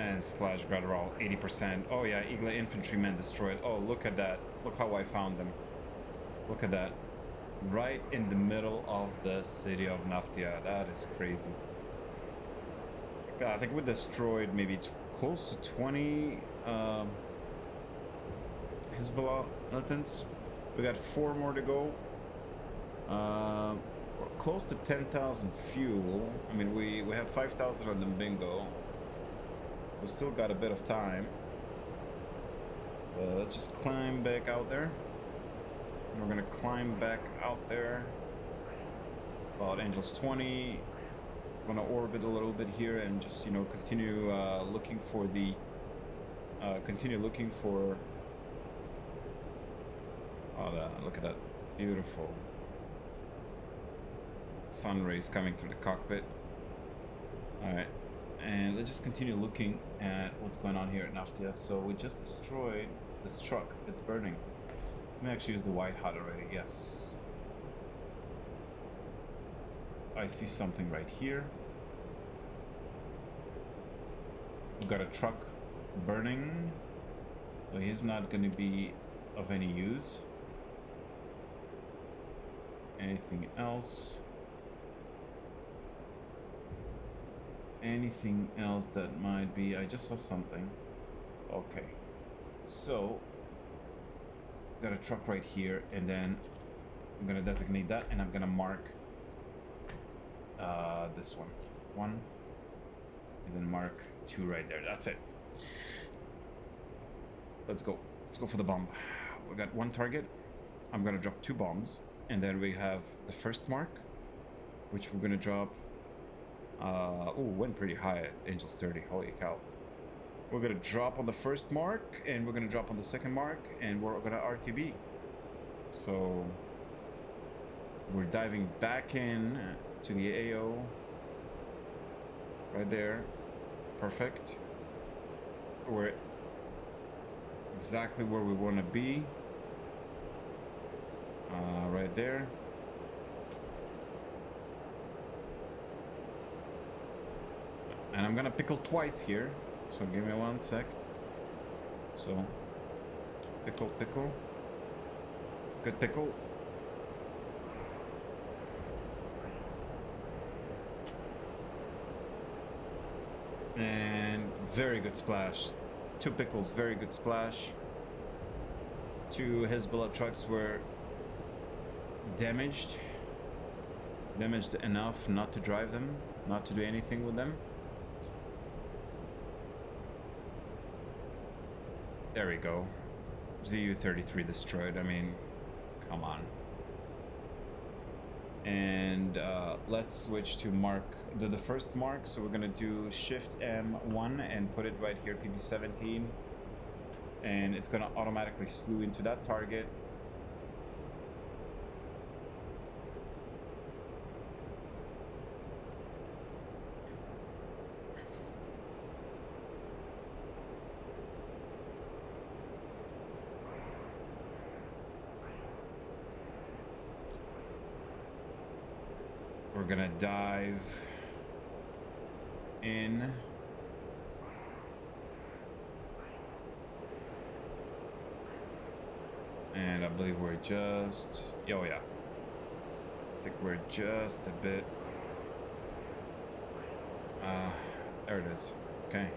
S1: And splash guttural 80%. Oh yeah, Eagle infantrymen destroyed. Oh, look at that. Look how I found them. Look at that. Right in the middle of the city of Nabatieh. That is crazy. I think we destroyed maybe close to 20 Hezbollah militants. We got 4 more to go. We're close to 10,000 fuel. I mean, we have 5,000 on the bingo. We still got a bit of time. Let's just climb back out there. We're gonna climb back out there. About Angels 20. Gonna orbit a little bit here and just, you know, continue looking for the look at that beautiful sun rays coming through the cockpit. All right, and let's just continue looking at what's going on here at Nabatieh. So we just destroyed this truck. It's burning. Let me actually use the white HUD already. Yes. I see something right here. We've got a truck burning, so he's not going to be of any use. Anything else? Anything else that might be? I just saw something. Okay, so got a truck right here, and then I'm gonna designate that, and I'm gonna mark this one, and then mark 2 right there. That's it. Let's go for the bomb. We got 1 target. I'm gonna drop 2 bombs, and then we have the first mark, which we're gonna drop. Oh, went pretty high at Angels 30. Holy cow. We're gonna drop on the first mark, and we're gonna drop on the second mark, and we're gonna RTB. So we're diving back in to the AO right there. Perfect. We're exactly where we want to be. Right there. And I'm gonna pickle twice here, so give me 1 sec. So pickle, good pickle. And very good splash. 2 pickles, very good splash. 2 Hezbollah trucks were damaged enough not to drive them, not to do anything with them. There we go. ZU-33 destroyed. I mean, come on. And let's switch to mark the first mark. So we're gonna do Shift M1 and put it right here, PB-17, and it's gonna automatically slew into that target. We're gonna dive in. And I believe we're just... Oh yeah. I think we're just a bit... there it is. Okay.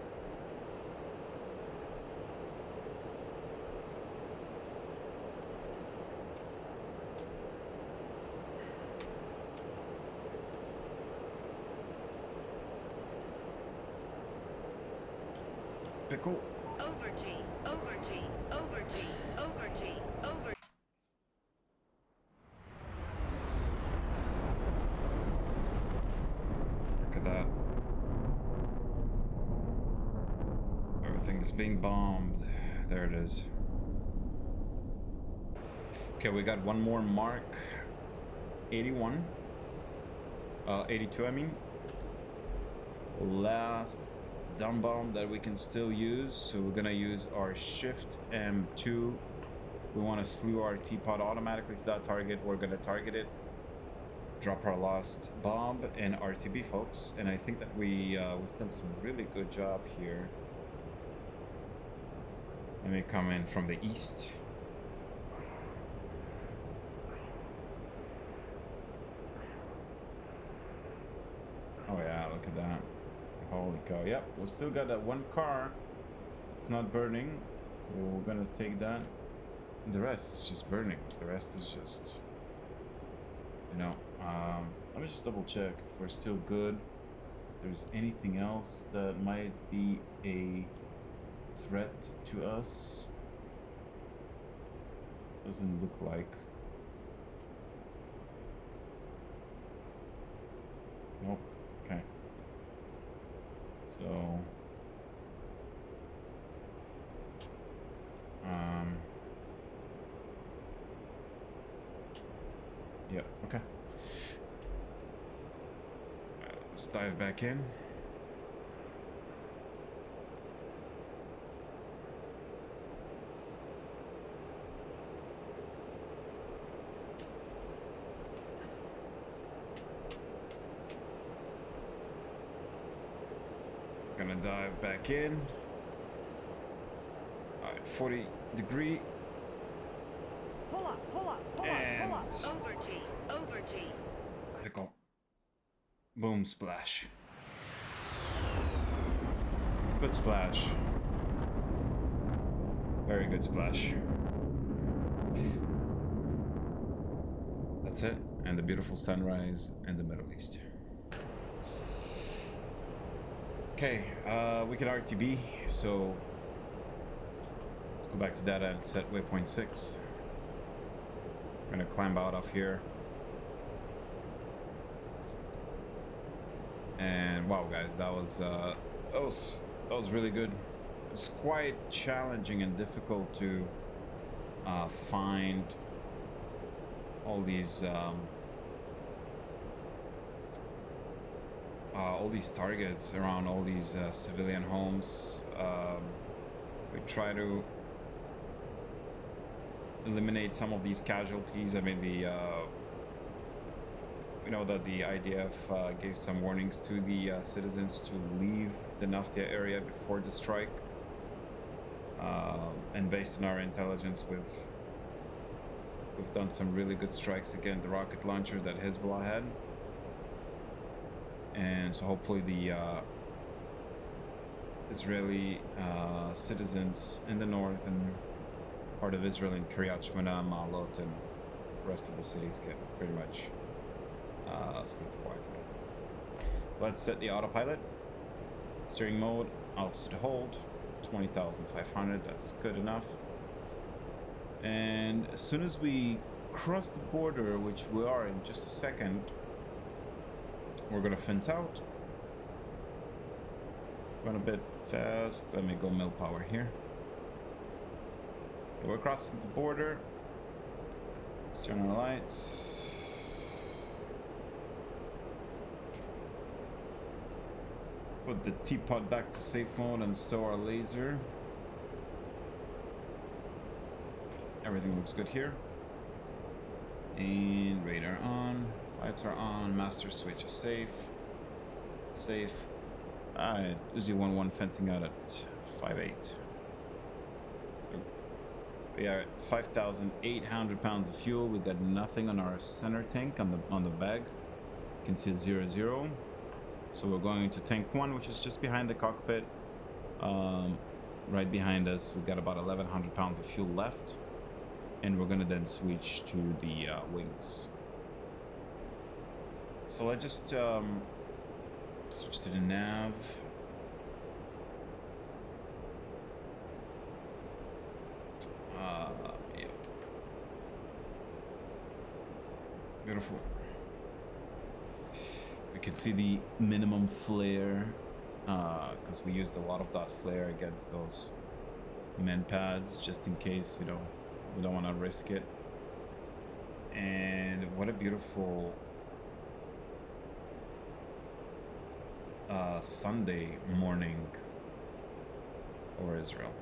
S1: Pickle.
S2: Over G, over G, over G, over G, over.
S1: Look at that. Everything's being bombed. There it is. Okay, we got 1 more mark. 81. 82, I mean. Last dumb bomb that we can still use, so we're gonna use our Shift M2. We want to slew our teapot automatically to that target. We're gonna target it, drop our last bomb, and RTB, folks. And I think that we've done some really good job here. They may come in from the east. Oh yeah, look at that. Holy cow. Yep, we still got that one car. It's not burning. So we're gonna take that. The rest is just burning. The rest is just, you know, let me just double check if we're still good. If there's anything else that might be a threat to us. Doesn't look like. Nope. Okay. So yeah, okay. Let's dive back in. Gonna dive back in. Alright, 40 degree.
S4: Pull up, pull up, pull
S1: And
S4: up, pull up.
S2: Over G. Over G.
S1: pickle. Boom, splash. Good splash. Very good splash. That's it. And the beautiful sunrise in the Middle East. Okay, we can RTB, so let's go back to data and set waypoint 6. I'm gonna climb out of here. And wow, guys, that was really good. It was quite challenging and difficult to find all these targets around all these civilian homes. We try to eliminate some of these casualties. I mean, we know that the IDF gave some warnings to the citizens to leave the Nabatieh area before the strike. And based on our intelligence, we've done some really good strikes against the rocket launcher that Hezbollah had. And so hopefully the Israeli citizens in the north and part of Israel in Kiryat Shmona, Ma'alot, and the rest of the cities can pretty much sleep quietly. Let's set the autopilot. Steering mode, altitude hold, 20,500, that's good enough. And as soon as we cross the border, which we are in just a second, we're gonna fence out. Run a bit fast. Let me go mill power here. Okay, we're crossing the border. Let's turn our lights. Put the teapot back to safe mode and stow our laser. Everything looks good here. And radar on. Lights are on. Master switch is safe. Safe. Alright, Uzi 11 fencing out at 5.8. We are at 5,800 pounds of fuel. We got nothing on our center tank on the bag. You can see it 0-0. So we're going to tank 1, which is just behind the cockpit. Right behind us, we got about 1,100 pounds of fuel left. And we're gonna then switch to the wings. So let's just switch to the nav. Yep. Beautiful. We can see the minimum flare because we used a lot of that flare against those men pads, just in case, you know, we don't want to risk it. And what a beautiful Sunday morning over Israel.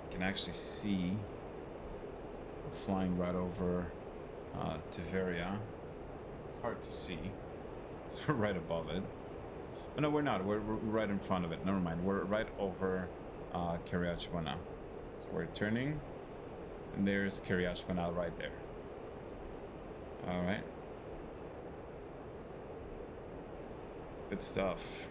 S1: You can actually see flying right over Tiveria. It's hard to see. So we're right above it. Oh, no, we're not. We're right in front of it. Never mind. We're right over Kiryat Shmona. So we're turning, and there's Kiryat Shmona right there. All right. Good stuff.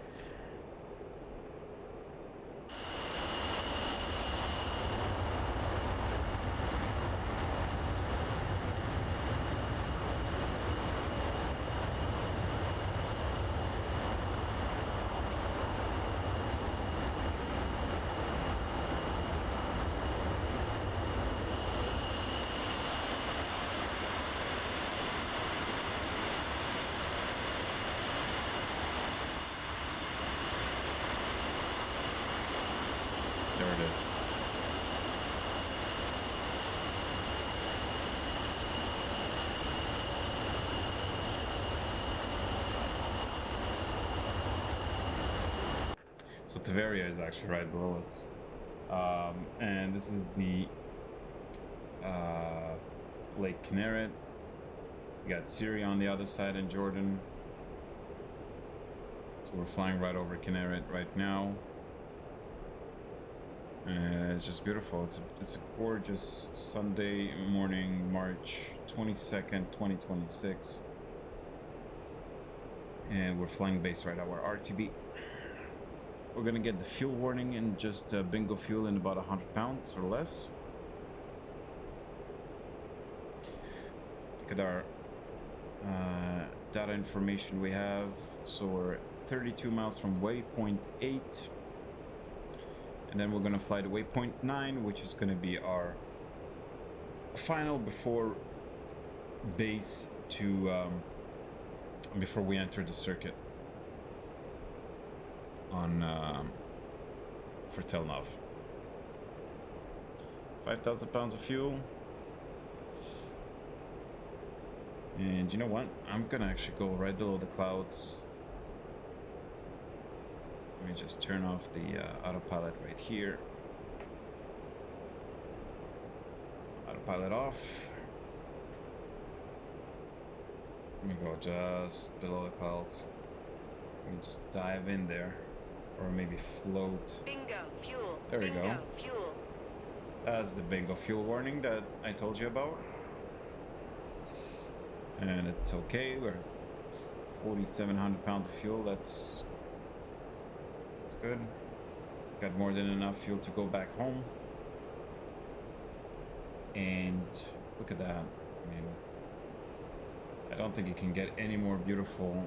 S1: There it is. So Tveria is actually right below us. And this is the Lake Kinneret. We got Syria on the other side and Jordan. So we're flying right over Kinneret right now. And it's just beautiful. It's a gorgeous Sunday morning, March 22nd, 2026. And we're flying base right at our RTB. We're gonna get the fuel warning and just bingo fuel in about 100 pounds or less. Look at our data information we have. So we're 32 miles from waypoint 8. And then we're gonna fly to waypoint 9, which is gonna be our final before base to before we enter the circuit on for Tel Nav. 5,000 pounds of fuel. And you know what? I'm gonna actually go right below the clouds. Let me just turn off the autopilot right here. Autopilot off. Let me go just below the clouds. Let me just dive in there. Or maybe float.
S2: Bingo fuel.
S1: There we go.
S2: Bingo fuel.
S1: That's the bingo fuel warning that I told you about. And it's okay. We're 4,700 pounds of fuel. That's good. Got more than enough fuel to go back home. And look at that. I mean, I don't think it can get any more beautiful.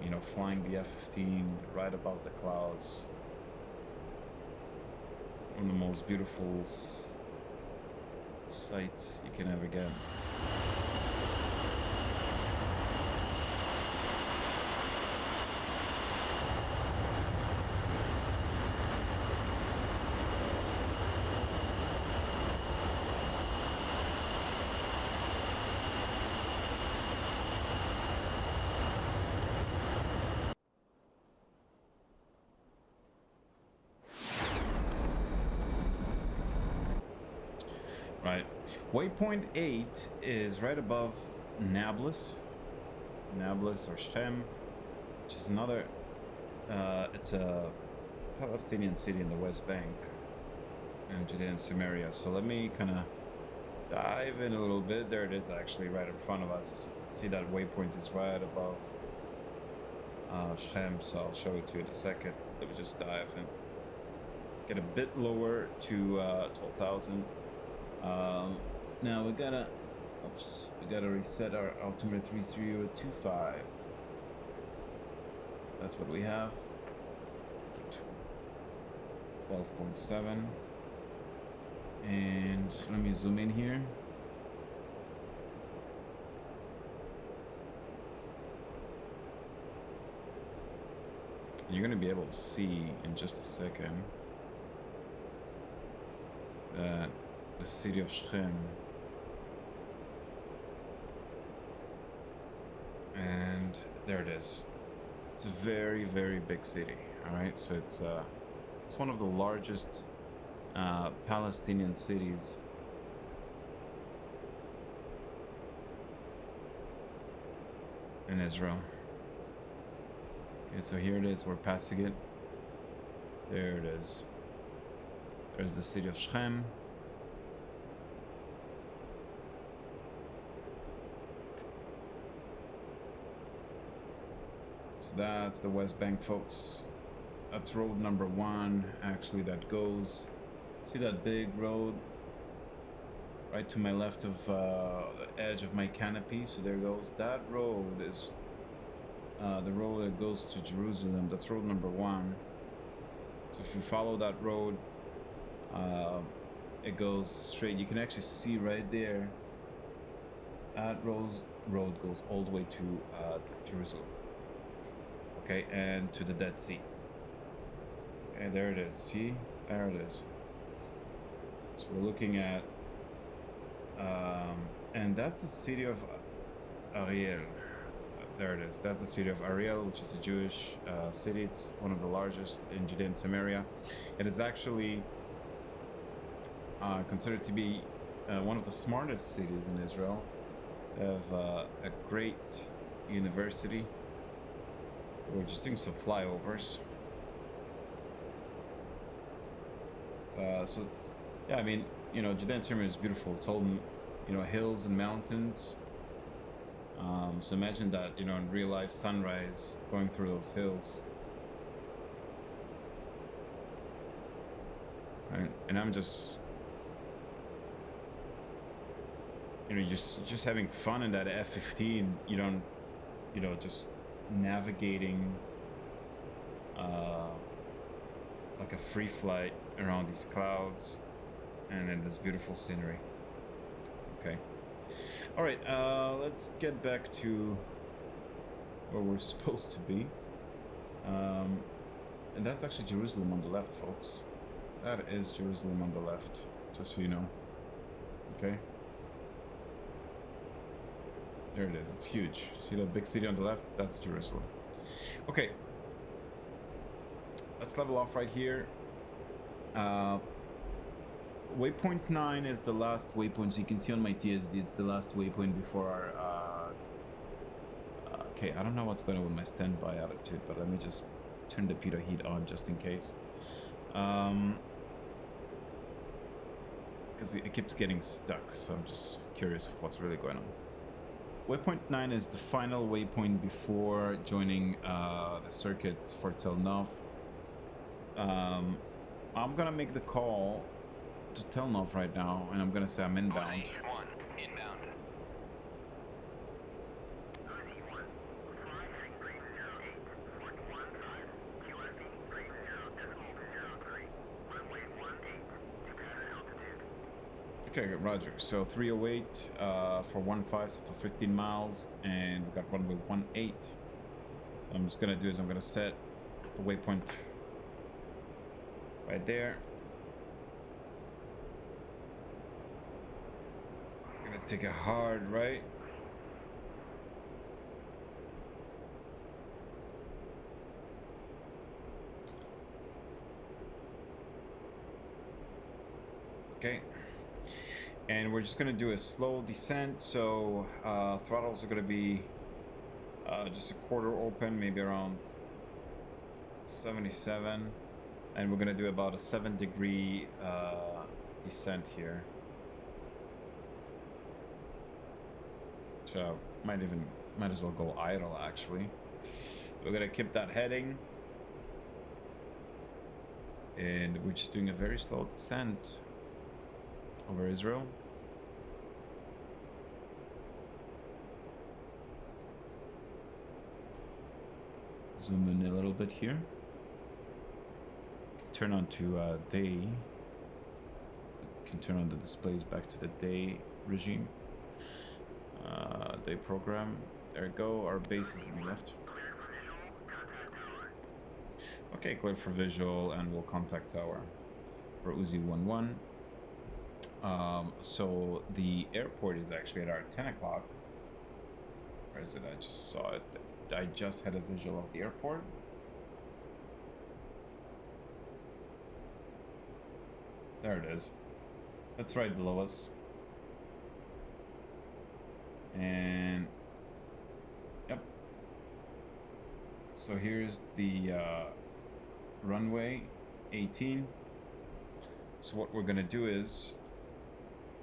S1: You know, flying the F-15 right above the clouds. One of the most beautiful sights you can ever get. Right. Waypoint 8 is right above Nablus. Nablus or Shechem, which is another, it's a Palestinian city in the West Bank and Judea and Samaria. So let me kind of dive in a little bit. There it is, actually right in front of us. See that waypoint is right above Shechem, so I'll show it to you in a second. Let me just dive in. Get a bit lower to 12,000. Now we gotta reset our altimeter 3025. That's what we have. 12.7. And let me zoom in here. You're gonna be able to see in just a second that the city of Shechem, and there it is. It's a very, very big city. All right, so it's one of the largest Palestinian cities in Israel. Okay, so here it is. We're passing it. There it is. There's the city of Shechem. So that's the West Bank, folks. That's road number 1, actually, that goes. See that big road right to my left of the edge of my canopy? So there goes. That road is the road that goes to Jerusalem. That's road number 1. So if you follow that road, it goes straight. You can actually see right there. That road goes all the way to Jerusalem. Okay, and to the Dead Sea. Okay, there it is. See? There it is. So we're looking at, and that's the city of Ariel. There it is. That's the city of Ariel, which is a Jewish city. It's one of the largest in Judea and Samaria. It is actually considered to be one of the smartest cities in Israel. They have a great university. We're just doing some flyovers. So, yeah, I mean, you know, Judea and Samaria is beautiful. It's all, you know, hills and mountains. So imagine that, you know, in real life, sunrise going through those hills. Right? And I'm just, you know, just having fun in that F-15. You don't, you know, just navigating like a free flight around these clouds and in this beautiful scenery. Okay. All right, let's get back to where we're supposed to be. And that's actually Jerusalem on the left, folks. That is Jerusalem on the left, just so you know. Okay. There it is. It's huge. See that big city on the left? That's Jerusalem. Okay. Let's level off right here. Waypoint 9 is the last waypoint. So you can see on my TSD, it's the last waypoint before our... okay, I don't know what's going on with my standby attitude, but let me just turn the pitot heat on just in case. Because it keeps getting stuck, so I'm just curious of what's really going on. Waypoint 9 is the final waypoint before joining the circuit for Tel Nov. I'm gonna make the call to Tel Nov right now, and I'm gonna say I'm inbound.
S3: One, inbound. Uzi 1, fly heading green 08, flight 15, QRV green 0.03, runway 18, to pattern altitude.
S1: Okay, Roger. So 308 for 15, so for 15 miles, and we got runway 18. What I'm just gonna do is I'm gonna set the waypoint right there. I'm gonna take a hard right. Okay. And we're just gonna do a slow descent, so throttles are gonna be just a quarter open, maybe around 77, and we're gonna do about a 7-degree descent here. So might as well go idle actually. We're gonna keep that heading, and we're just doing a very slow descent over Israel. Zoom in a little bit here. Turn on to day. Can turn on the displays back to the day regime. Day program. There we go. Our base is on the left. Okay, clear for visual, and we'll contact tower for Uzi 11. So the airport is actually at our 10 o'clock. Where is it? I just saw it. I just had a visual of the airport. There it is. That's right below us. And yep. So here's the runway. 18. So what we're gonna do is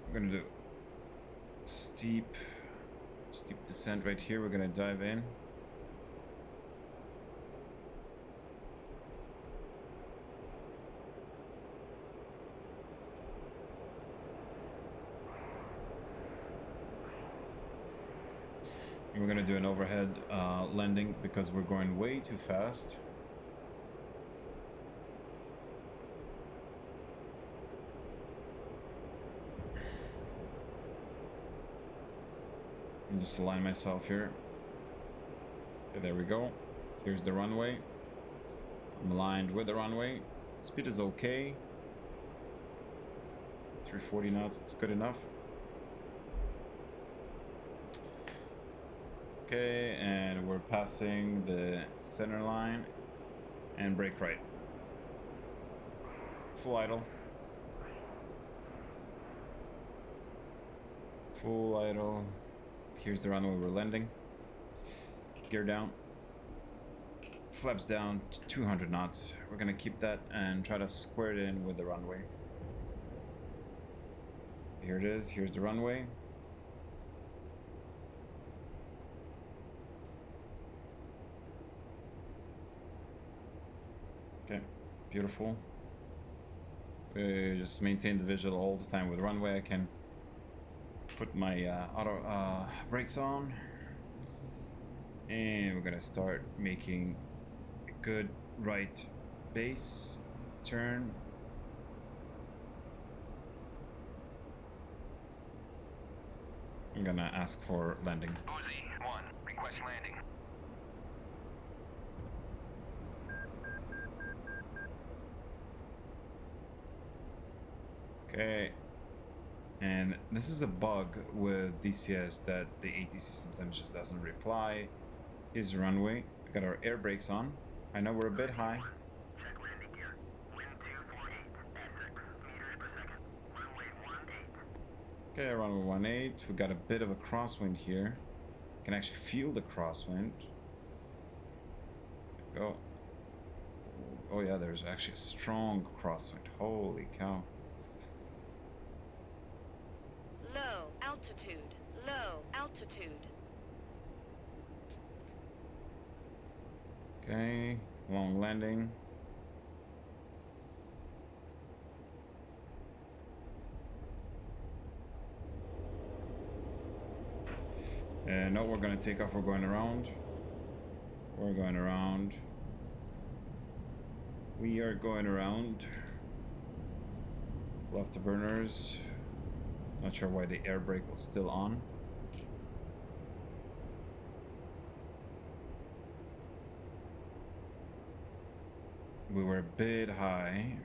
S1: we're gonna do steep descent right here. We're gonna dive in. And we're gonna do an overhead landing because we're going way too fast. Just align myself here. Okay, there we go. Here's the runway. I'm aligned with the runway. Speed is okay. 340 knots, it's good enough. Okay, and we're passing the center line and brake right. Full idle. Full idle. Here's the runway we're landing. Gear down. Flaps down to 200 knots. We're gonna keep that and try to square it in with the runway. Here it is. Here's the runway. Okay, beautiful. We just maintain the visual all the time with runway. I can put my auto brakes on, and we're gonna start making a good right base turn. I'm gonna ask for landing.
S3: Uzi 1, request landing.
S1: Okay. And this is a bug with DCS that the ATC sometimes just doesn't reply. Here's the runway. We got our air brakes on. I know we're a bit high.
S3: Check landing gear. Wind 248, Essex, meters per second. Runway 18.
S1: Okay, runway 18. We got a bit of a crosswind here. Can actually feel the crosswind. There we go. Oh yeah, there's actually a strong crosswind. Holy cow.
S2: Low altitude. Low altitude.
S1: Okay, long landing. And no, we're gonna take off. We're going around. We're going around. We are going around. Left burners. Not sure why the air brake was still on. We were a bit high.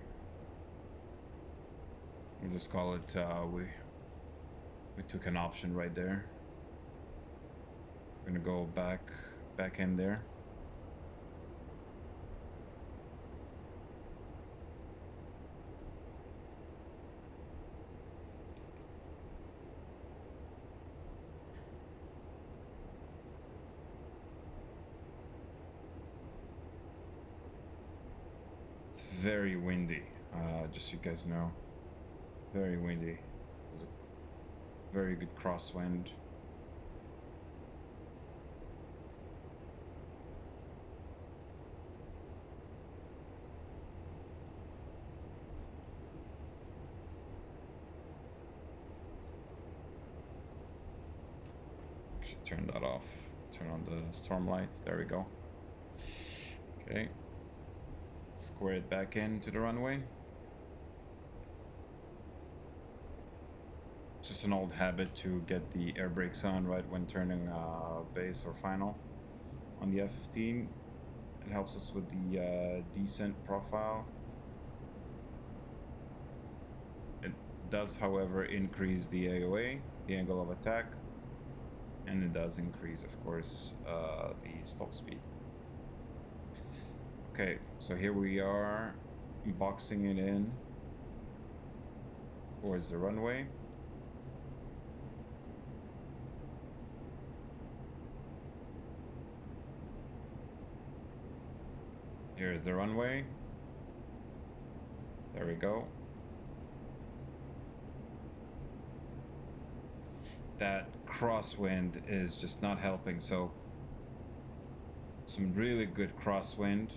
S1: We'll just call it, we took an option right there. We're gonna go back in there. It's very windy, just so you guys know. Very windy. There's a very good crosswind. Should turn that off. Turn on the storm lights. There we go. Okay. Square it back into the runway. It's just an old habit to get the air brakes on right when turning base or final on the F-15. It helps us with the descent profile. It does, however, increase the AOA, the angle of attack, and it does increase, of course, the stall speed. Okay, so here we are, boxing it in towards the runway. Here's the runway. There we go. That crosswind is just not helping, so some really good crosswind.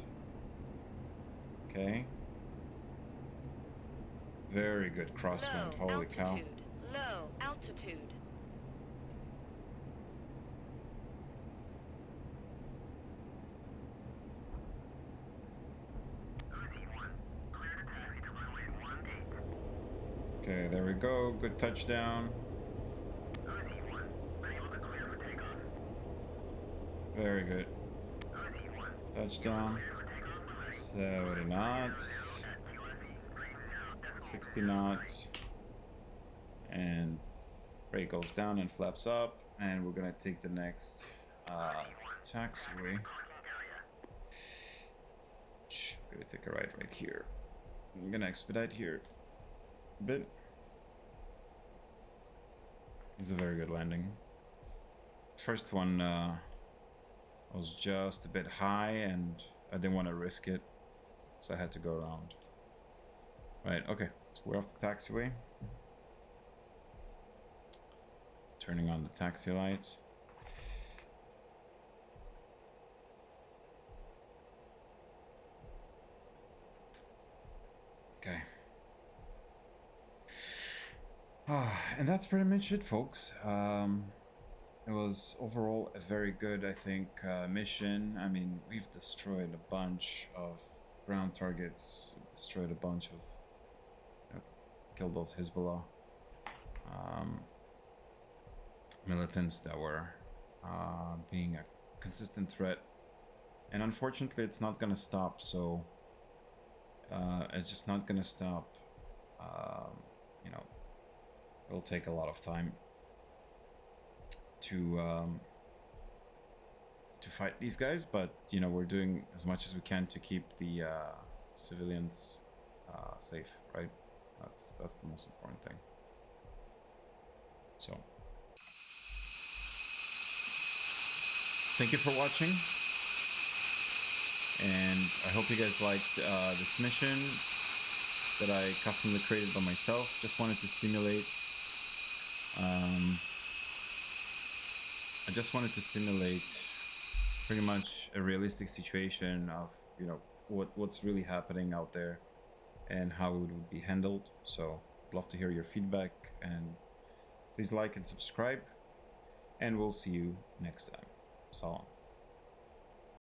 S1: Okay. Very good crosswind,
S2: Low
S1: holy cow.
S2: altitude. Low altitude.
S3: Uzi 1, clear to taxi to runway 18.
S1: Okay, there we go. Good touchdown.
S3: Uzi 1, unable to clear for takeoff.
S1: Very good.
S3: Uzi 1,
S1: Touchdown.
S3: clear for takeoff when ready.
S1: 70 knots.
S3: At QFE, green 0, decimal
S1: 60 knots. And brake goes down and flaps up. And we're gonna take the next taxiway.
S3: area.
S1: Gonna take a right here. I'm gonna expedite here a bit. It's a very good landing. First one was just a bit high and I didn't want to risk it, so I had to go around. Right, okay, so we're off the taxiway. Turning on the taxi lights. Okay. And that's pretty much it, folks. It was overall a very good, I think, mission. I mean, we've destroyed a bunch of ground targets, destroyed a bunch of, killed those Hezbollah militants that were being a consistent threat. And unfortunately, it's not gonna stop, so it's just not gonna stop. You know, it'll take a lot of time to fight these guys, but you know, we're doing as much as we can to keep the civilians safe, right? That's the most important thing. So thank you for watching, and I hope you guys liked this mission that I customly created by myself. Just wanted to simulate I just wanted to simulate pretty much a realistic situation of, you know, what's really happening out there and how it would be handled. So I'd love to hear your feedback, and please like and subscribe, and we'll see you next time. So long.